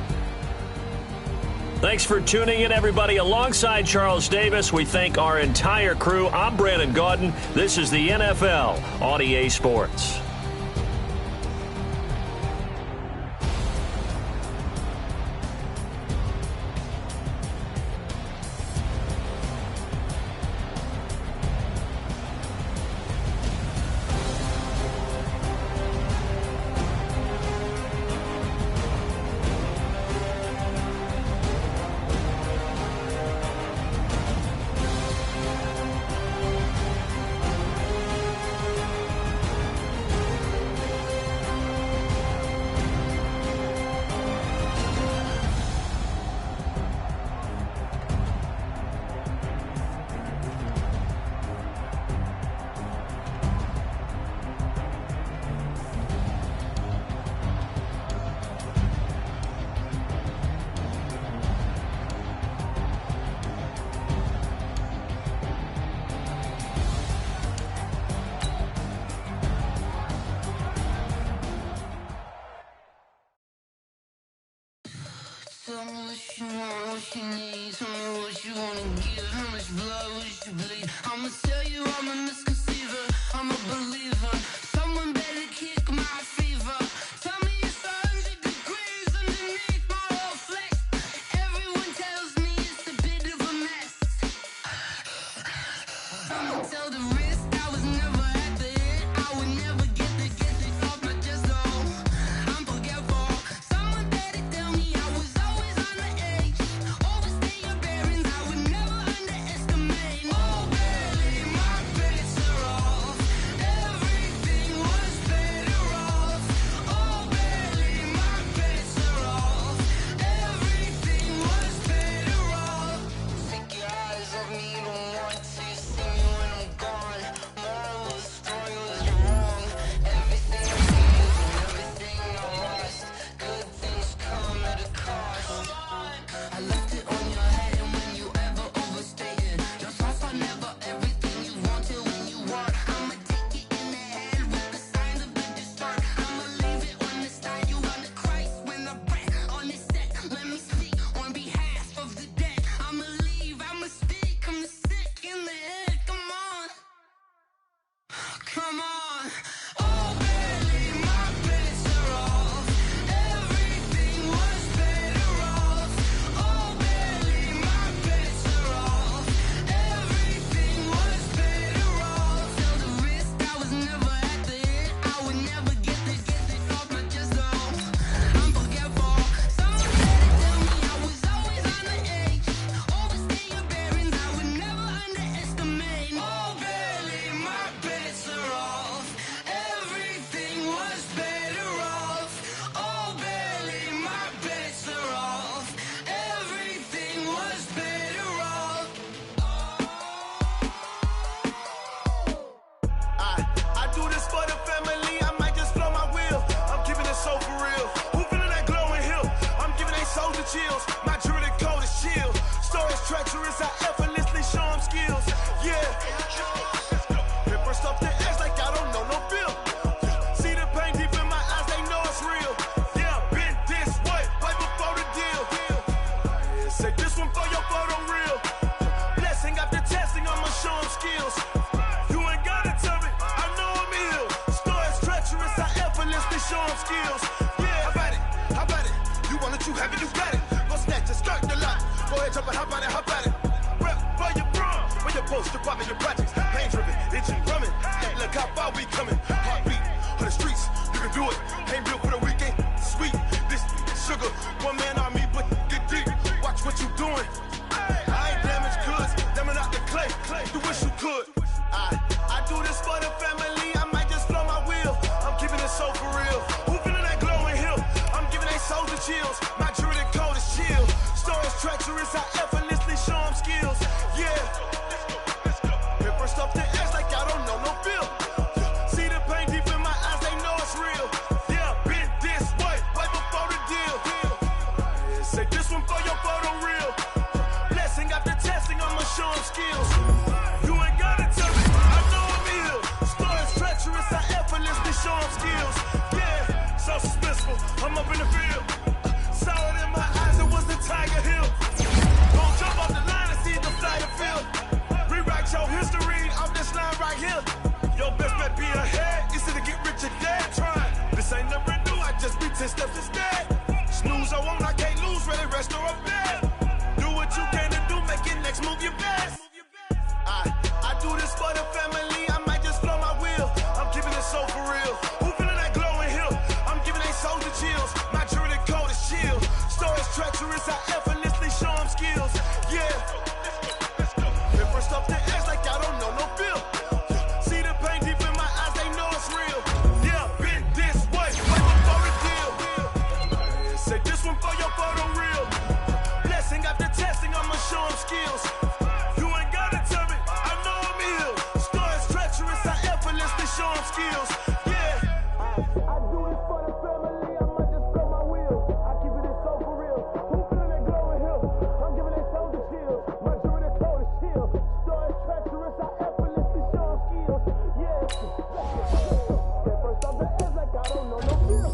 Thanks for tuning in, everybody. Alongside Charles Davis, we thank our entire crew. I'm Brandon Gaudin. This is the NFL on EA Sports. Tell me what you want, what you need. Tell me what you wanna give. How much blood would you bleed? I'ma tell you I'm a misconceiver. I'm a believer. Someone better kick my fever. Tell me it's 100 degrees underneath my whole flesh. Everyone tells me it's a bit of a mess. I'ma tell the risk I was never at the end. I would never get it off my chest though. I'm forgetful. Someone better tell me I was always on the edge. Overstay your bearings, I would never underestimate. Oh baby, my bets are off. Everything this one for your photo reel. Blessing after testing, I'ma show them skills. You ain't gotta tell me, I know I'm ill. Stories treacherous, I effortlessly show them skills. Yeah, how about it? You want it, you have it, you got it. Go snatch it, skirt the lot. Go ahead, jump it, how about it? Rep for your bro, when your post, department, your projects. Pain driven, itching, drumming. Hey, look how far we coming. Heartbeat on the streets, you can do it. Ain't built for the weekend, sweet. This sugar, one man army, but get deep. Watch what you doing. I ain't damaged goods, damn out the clay. You wish you could. I do this for the family. I might just blow my wheel. I'm keeping it so for real. Who feeling that glowing hill? I'm giving they souls the chills. My druidic code is chill. Stories treacherous, I effortlessly show them skills. Yeah. Paper stuff to edge like I don't know no feel. See the pain deep in my eyes, they know it's real. Yeah, been this way, right before the deal. Say this one for your photo reel. Blessing after testing, I'ma show them skills. You ain't gotta tell me, I know I'm ill. Stories treacherous, I effortlessly show them skills. Yeah, so suspenseful, I'm up in the field. Solid in my eyes, it was the Tiger Hill. Don't jump off the line and see the fly the field. Rewrite your history off this line right here. Your best bet be ahead, easy to get rich or dead. Trying, this ain't never new, I just be 10 steps instead. Snooze or won't, I can't lose, ready, rest or a bed. Do what you can to do, make it next move your best. I do this for the family, I might just blow my wheel. I'm keeping it so for real. Who feeling that glowing hill? I'm giving they souls the chills. My druidic code is chill. Stories treacherous, I effortlessly show them skills. Yeah. Paper stuff to edge like I don't know no feel. See the pain deep in my eyes, they know it's real. Yeah, been this way, right before the deal. Say this one for your photo reel. Blessing after testing, I'ma show them skills. You ain't gotta tell me, I know I'm ill. Stories treacherous, I effortlessly show them skills. Yeah. I do this for the family, I might just blow my wheel. I keep it so for real. Who feeling that glowing hill? I'm giving they souls the chills. My druidic code is chill. Stories treacherous, I effortlessly show them skills. Yeah. At first off the edge like I don't know no feel.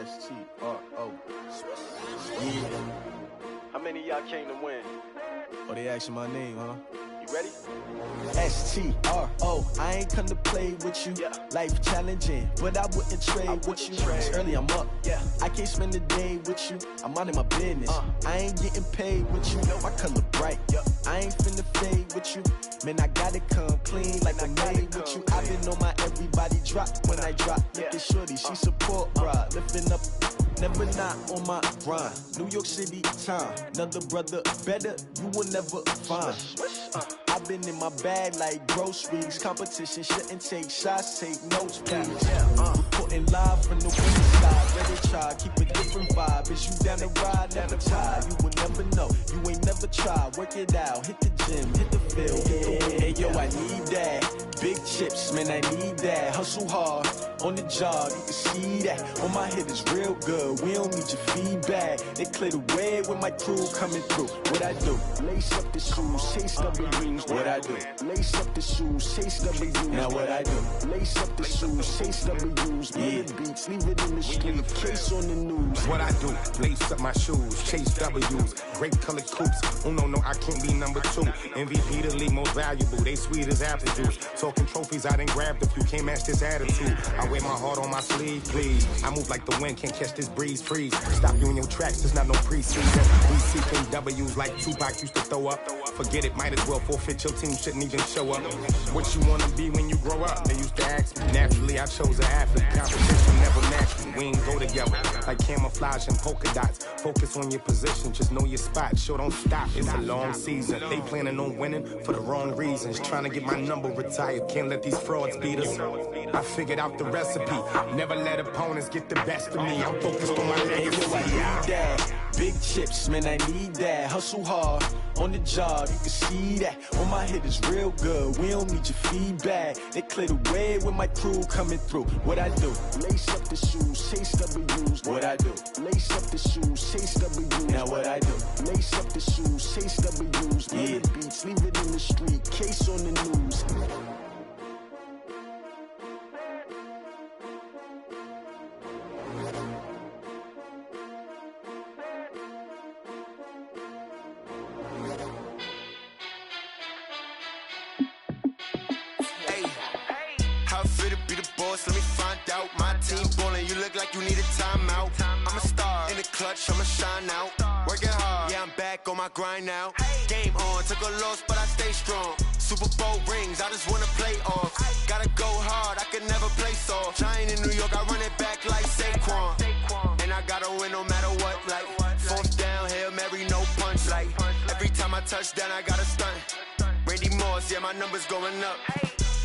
S-T-R-O. How many of y'all came to win? Oh, they asking my name, huh? You ready? S-T-R-O. I ain't come to play with you. Yeah. Life challenging, but I wouldn't trade with you. It's early, I'm up. Yeah. I can't spend the day with you. I'm minding my business. I ain't getting paid with you. My color bright. I ain't finna fade with you. Man, I gotta come clean like I made with you. I've been on my everybody drop when I drop. Look at shorty, she support rod. Lifting up, never not on my grind. New York City time, another brother better, you will never find. I've been in my bag like groceries. Competition shouldn't take shots, take notes, please. Reporting live from the winter side. Ready try, keep a different vibe. Is you down the ride, never tired. You will never know, you ain't never tried. Work it out, hit the gym, hit the field. Hey yo, I need that. Big chips, man, I need that. Hustle hard, on the job, you can see that. On my head is real good, we don't need your feedback. They clear the way with my crew coming through. What I do? Lace up the shoes, chase W's. What I do? Lace up the shoes, chase W's. Now what I do? Lace up the shoes, chase W's. Yeah. Beats, leave it in the street, case on the news. What I do? Lace up my shoes, chase W's. Grape colored coops. Oh no, I can't be number 2. MVP the league most valuable. They sweet as apple juice. Talking trophies, I done grabbed a few. Can't match this attitude. I wear my heart on my sleeve, please. I move like the wind, can't catch this breeze, freeze. Stop you in your tracks, there's not no preseason. We seeking W's like Tupac used to throw up. Forget it, might as well forfeit, your team shouldn't even show up. What you wanna be when you grow up? They used to ask me. Naturally, I chose an athlete. Competition never matched me. We ain't go together like camouflage and polka dots. Focus on your position, just know your spot. Sure, don't stop, it's a long season. They planning on winning for the wrong reasons. Trying to get my number retired, can't let these frauds beat us. I figured out the recipe. Never let opponents get the best of me. I'm focused on my legacy. I need that. Big chips, man, I need that. Hustle hard, on the job, you can see that. On my head is real good, we don't need your feedback. They clear the way with my crew coming through. What I do? Lace up the shoes, chase W's. What I do? Lace up the shoes, chase W's. Now what I do? Lace up the shoes, chase W's. Yeah. Beats, leave it in the street, case on the news. How I feel to be the boss, let me find out. My team ballin', you look like you need a timeout. I'm a star, in the clutch, I'ma shine out. Working hard, yeah, I'm back on my grind now. Game on, took a loss, but I stay strong. Super Bowl rings, I just wanna play off. Gotta go hard, I can never play soft. Giant in New York, I run it back like Saquon. And I gotta win no matter what, like fourth down, Hail Mary, no punch. Like every time I touch down, I gotta stunt. Randy Moss, yeah, my numbers going up.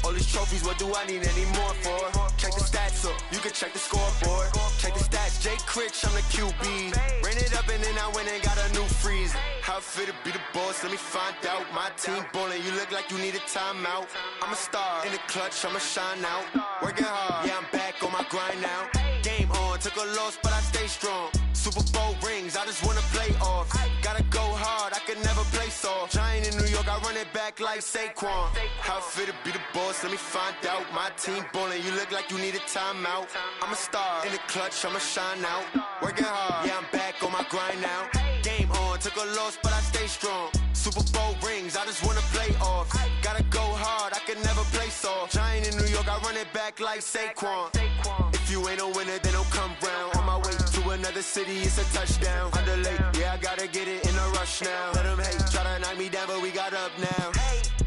All these trophies, what do I need any more for? Check the stats up, you can check the scoreboard. Check the stats, Jay Critch, I'm the QB. Ran it up and then I went and got a new freeze. How I feel to be the boss, let me find out. My team ballin', you look like you need a timeout. I'm a star, in the clutch, I'ma shine out. Working hard, yeah, I'm back on my grind now. Game on, took a loss, but I stay strong. Super Bowl rings, I just wanna play off. Gotta go hard, I can never play soft. Giant in New York, I run it back like Saquon. How I feel to be the boss, let me find out. My team ballin', you look like you need a timeout. I'm a star, in the clutch, I'ma shine out. Working hard, yeah, I'm back on my grind now. Game on, took a loss, but I stay strong. Super Bowl rings, I just wanna play off. Gotta go hard, I can never play soft. Giant in New York, I run it back like Saquon. If you ain't a winner, then don't come round. On my way to another city, it's a touchdown. Underlay, yeah, I gotta get it in a rush now. Let them hate, try to knock me down, but we got up now.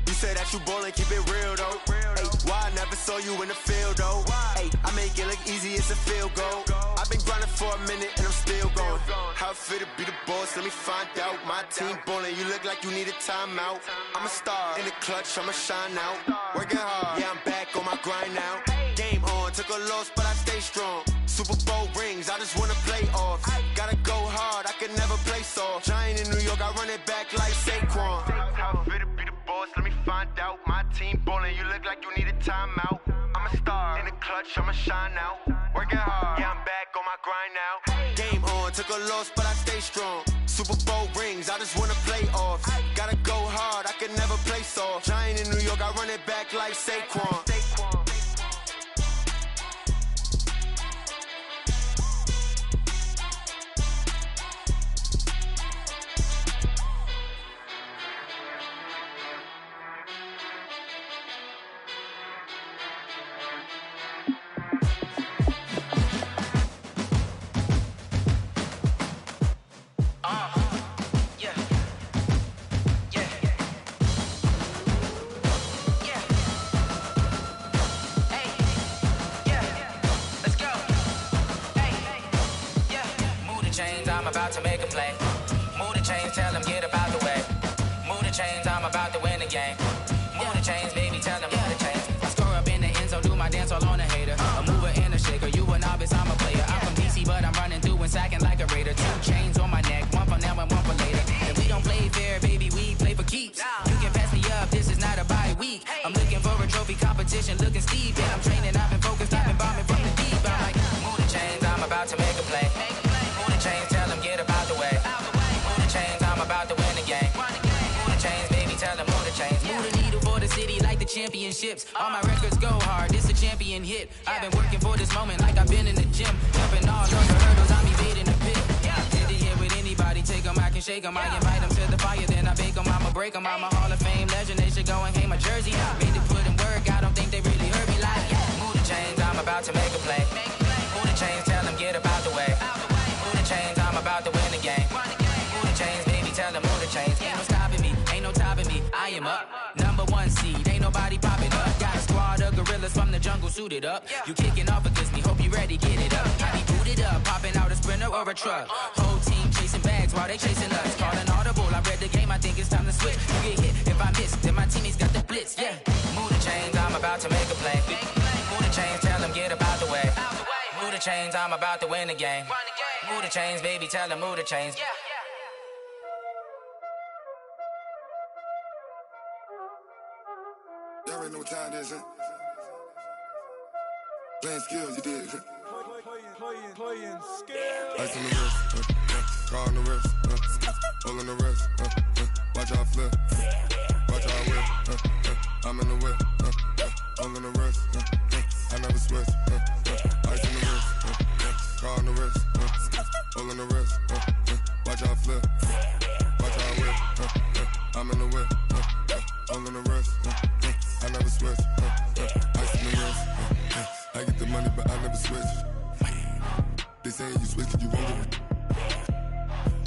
You say that you ballin', keep it real though. Hey, why I never saw you in the field though? Hey, I make it look easy, it's a field goal. I've been grinding for a minute and I'm still going. How I feel to be the boss, let me find out. My team ballin', you look like you need a timeout. I'm a star, in the clutch, I'ma shine out. Working hard, yeah, I'm back on my grind now. Game on, took a loss, but I stay strong. Super Bowl rings, I just wanna play off. Gotta go hard, I can never play soft. Giant in New York, I run it back like Saquon. How I feel to be the boss, let me find out. My team ballin', you look like you need a timeout. I'm a star, in the clutch, I'ma shine out. Working hard, yeah, I'm back on my grind now. Game on, took a loss, but I stay strong. Super Bowl rings, I just wanna play off. Gotta go hard, I can never play soft. Giant in New York, I run it back like Saquon. About to make a play. Move the chains, tell them get about the way. Move the chains, I'm about to win the game. Move the chains, baby, tell them move the chains. I score up in the end zone, do my dance all on a hater. A mover and a shaker, you a novice, I'm a player. I'm from DC, but I'm running through and sacking like a raider. 2 chains on my neck, one for now and one for later. If we don't play fair, baby, we play for keeps. You can pass me up, this is not a bye week. I'm looking for a trophy competition, looking steep. And I'm training, I've been focused, I've been bombing from the deep. I'm like, move the chains, I'm about to make a play. Move the chains, tell them get about the way. Move the chains, I'm about to win the game. Move the chains, baby, tell them move the chains. Move the needle for the city like the championships. All my records go hard, this a champion hit. I've been working for this moment like I've been in the gym. Jumping all over hurdles, I'm evading the pit. Did it here with anybody, take them, I can shake them. I invite them to the fire, then I bake them, I'ma break them. I'm a Hall of Fame legend, they should go and hang my jersey. Made to put in work, I don't think they really heard me like, move the chains, I'm about to make a play. Move the chains, tell them get about the way. Move the chains, I'm about to win the game. Move the chains, baby, tell them move the chains. Ain't no stopping me, ain't no topping me. I am up, number 1 seed, ain't nobody popping up. Got a squad of gorillas from the jungle suited up. You kicking off against me, hope you ready, get it up. I be booted up, popping out a sprinter or a truck. Whole team chasing bags while they chasing us. Calling audible, I read the game, I think it's time to switch. You get hit, if I miss, then my teammates got the blitz, Move the chains, I'm about to make a play. Move the chains, tell them get about the way. Move the chains, I'm about to win the game. Move the chains, baby, tell them move the chains. Y'all already know what time it is, huh? Playing skills, you did. Playing skills. Ice on the wrist, car on the wrist, hole on the wrist, watch out flip, watch out whip, I'm in the whip, hole on the wrist, I never switch, ice on the wrist, car on the wrist, hole on the wrist, watch out flip, watch out whip, I'm in the whip, hole on the wrist, I never switch, ice on the wrist. I get the money, but I never switch. They saying you switch, you won't get it.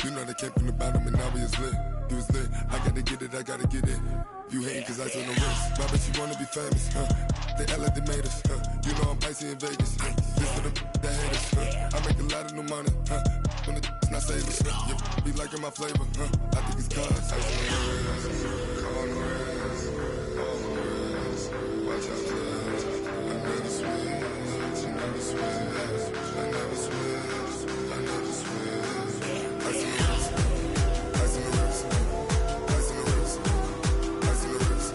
You know they came from the bottom and now we is lit. You was lit, I gotta get it, I gotta get it. You hating cause I took no risks. My bitch, you wanna be famous, They act like they made us, You know I'm icy in Vegas, This for the that hate us, I make a lot of new money, When it's not savers, You be liking my flavor, I think it's cause ice on the wrist, on the wrist, on the wrist. Watch out, cuz I never switch, I never switch, I never switch, I never switch. Ice on the wrist, ice on the wrist, ice on the wrist, ice on the wrist, ice on the wrist.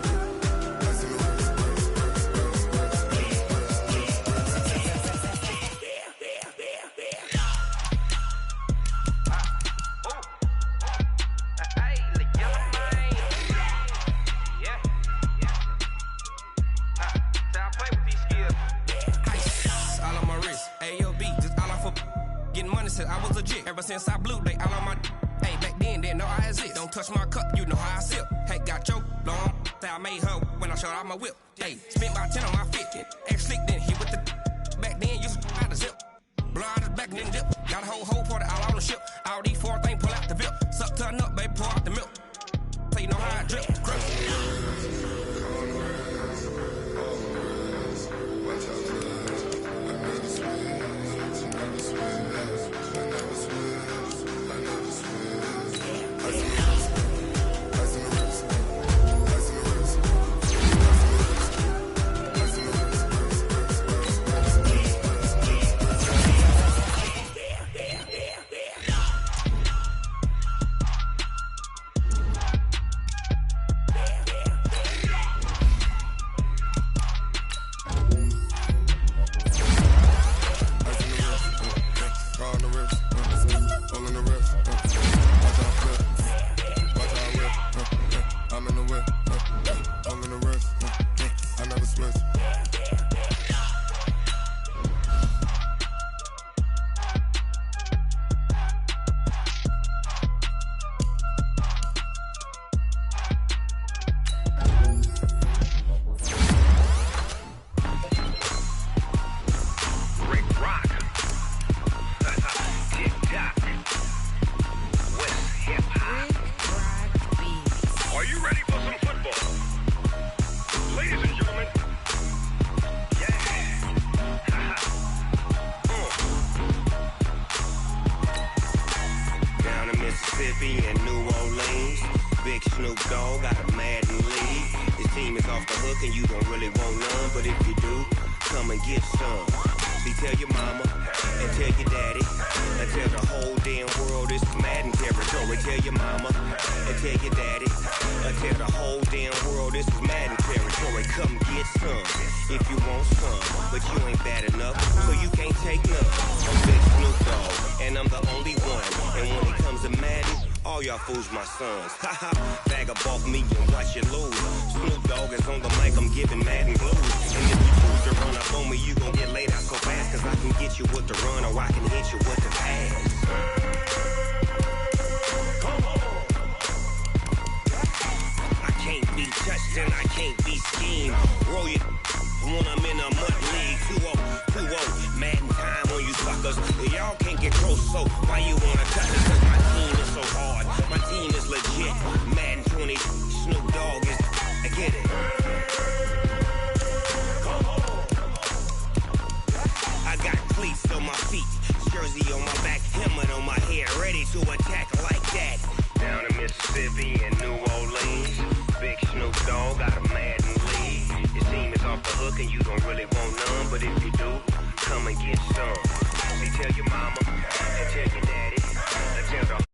I was legit. Ever since I blew, they all on my hey, back then, didn't know I exist. Don't touch my cup, you know how I sip. Hey, got choked, long. Say I made her when I showed out my whip. Hey, spent about 10 on my 50. Ex-slick, then hit with the back then, used to out the zip. Blow out his back, then dip. Got a whole party all on the ship. All these 4 things, pull out the VIP. Suck, turn up, baby, pour out the milk. So you know how I drip. Crush. Mississippi and New Orleans. Big Snoop Dogg got a Madden league. His team is off the hook and you don't really want none, but if you do, come and get some. See, tell your mama and tell your daddy and tell the whole damn world this is Madden territory. Tell your mama and tell your daddy and tell the whole damn world this is Madden territory. Come get some if you want some, but you ain't bad enough, so you can't take none. I'm Big Snoop Dogg, and I'm the only one. And when it comes to Madden, all y'all fools my sons. Haha, bag up off me and watch you lose. Snoop Dogg is on the mic, I'm giving Madden blues. And if you choose to run up on me, you gon' get laid out so fast, cause I can get you with the run or I can hit you with the pass. I can't be touched and I can't be schemed. Roll you when I'm in a mud league. 2-0, Madden time on you suckers. Y'all can't get close, so why you wanna cut it? Cause my team is so hard, my team is legit. Madden 20, Snoop Dogg is, I get it. I got cleats on my feet, jersey on my back, helmet on my head, ready to attack like that. Down in Mississippi and New Orleans, Big Snoop Dogg got a Madden league. Your team is off the hook and you don't really want none, but if you do, come and get some. See, tell your mama and tell your daddy and tell the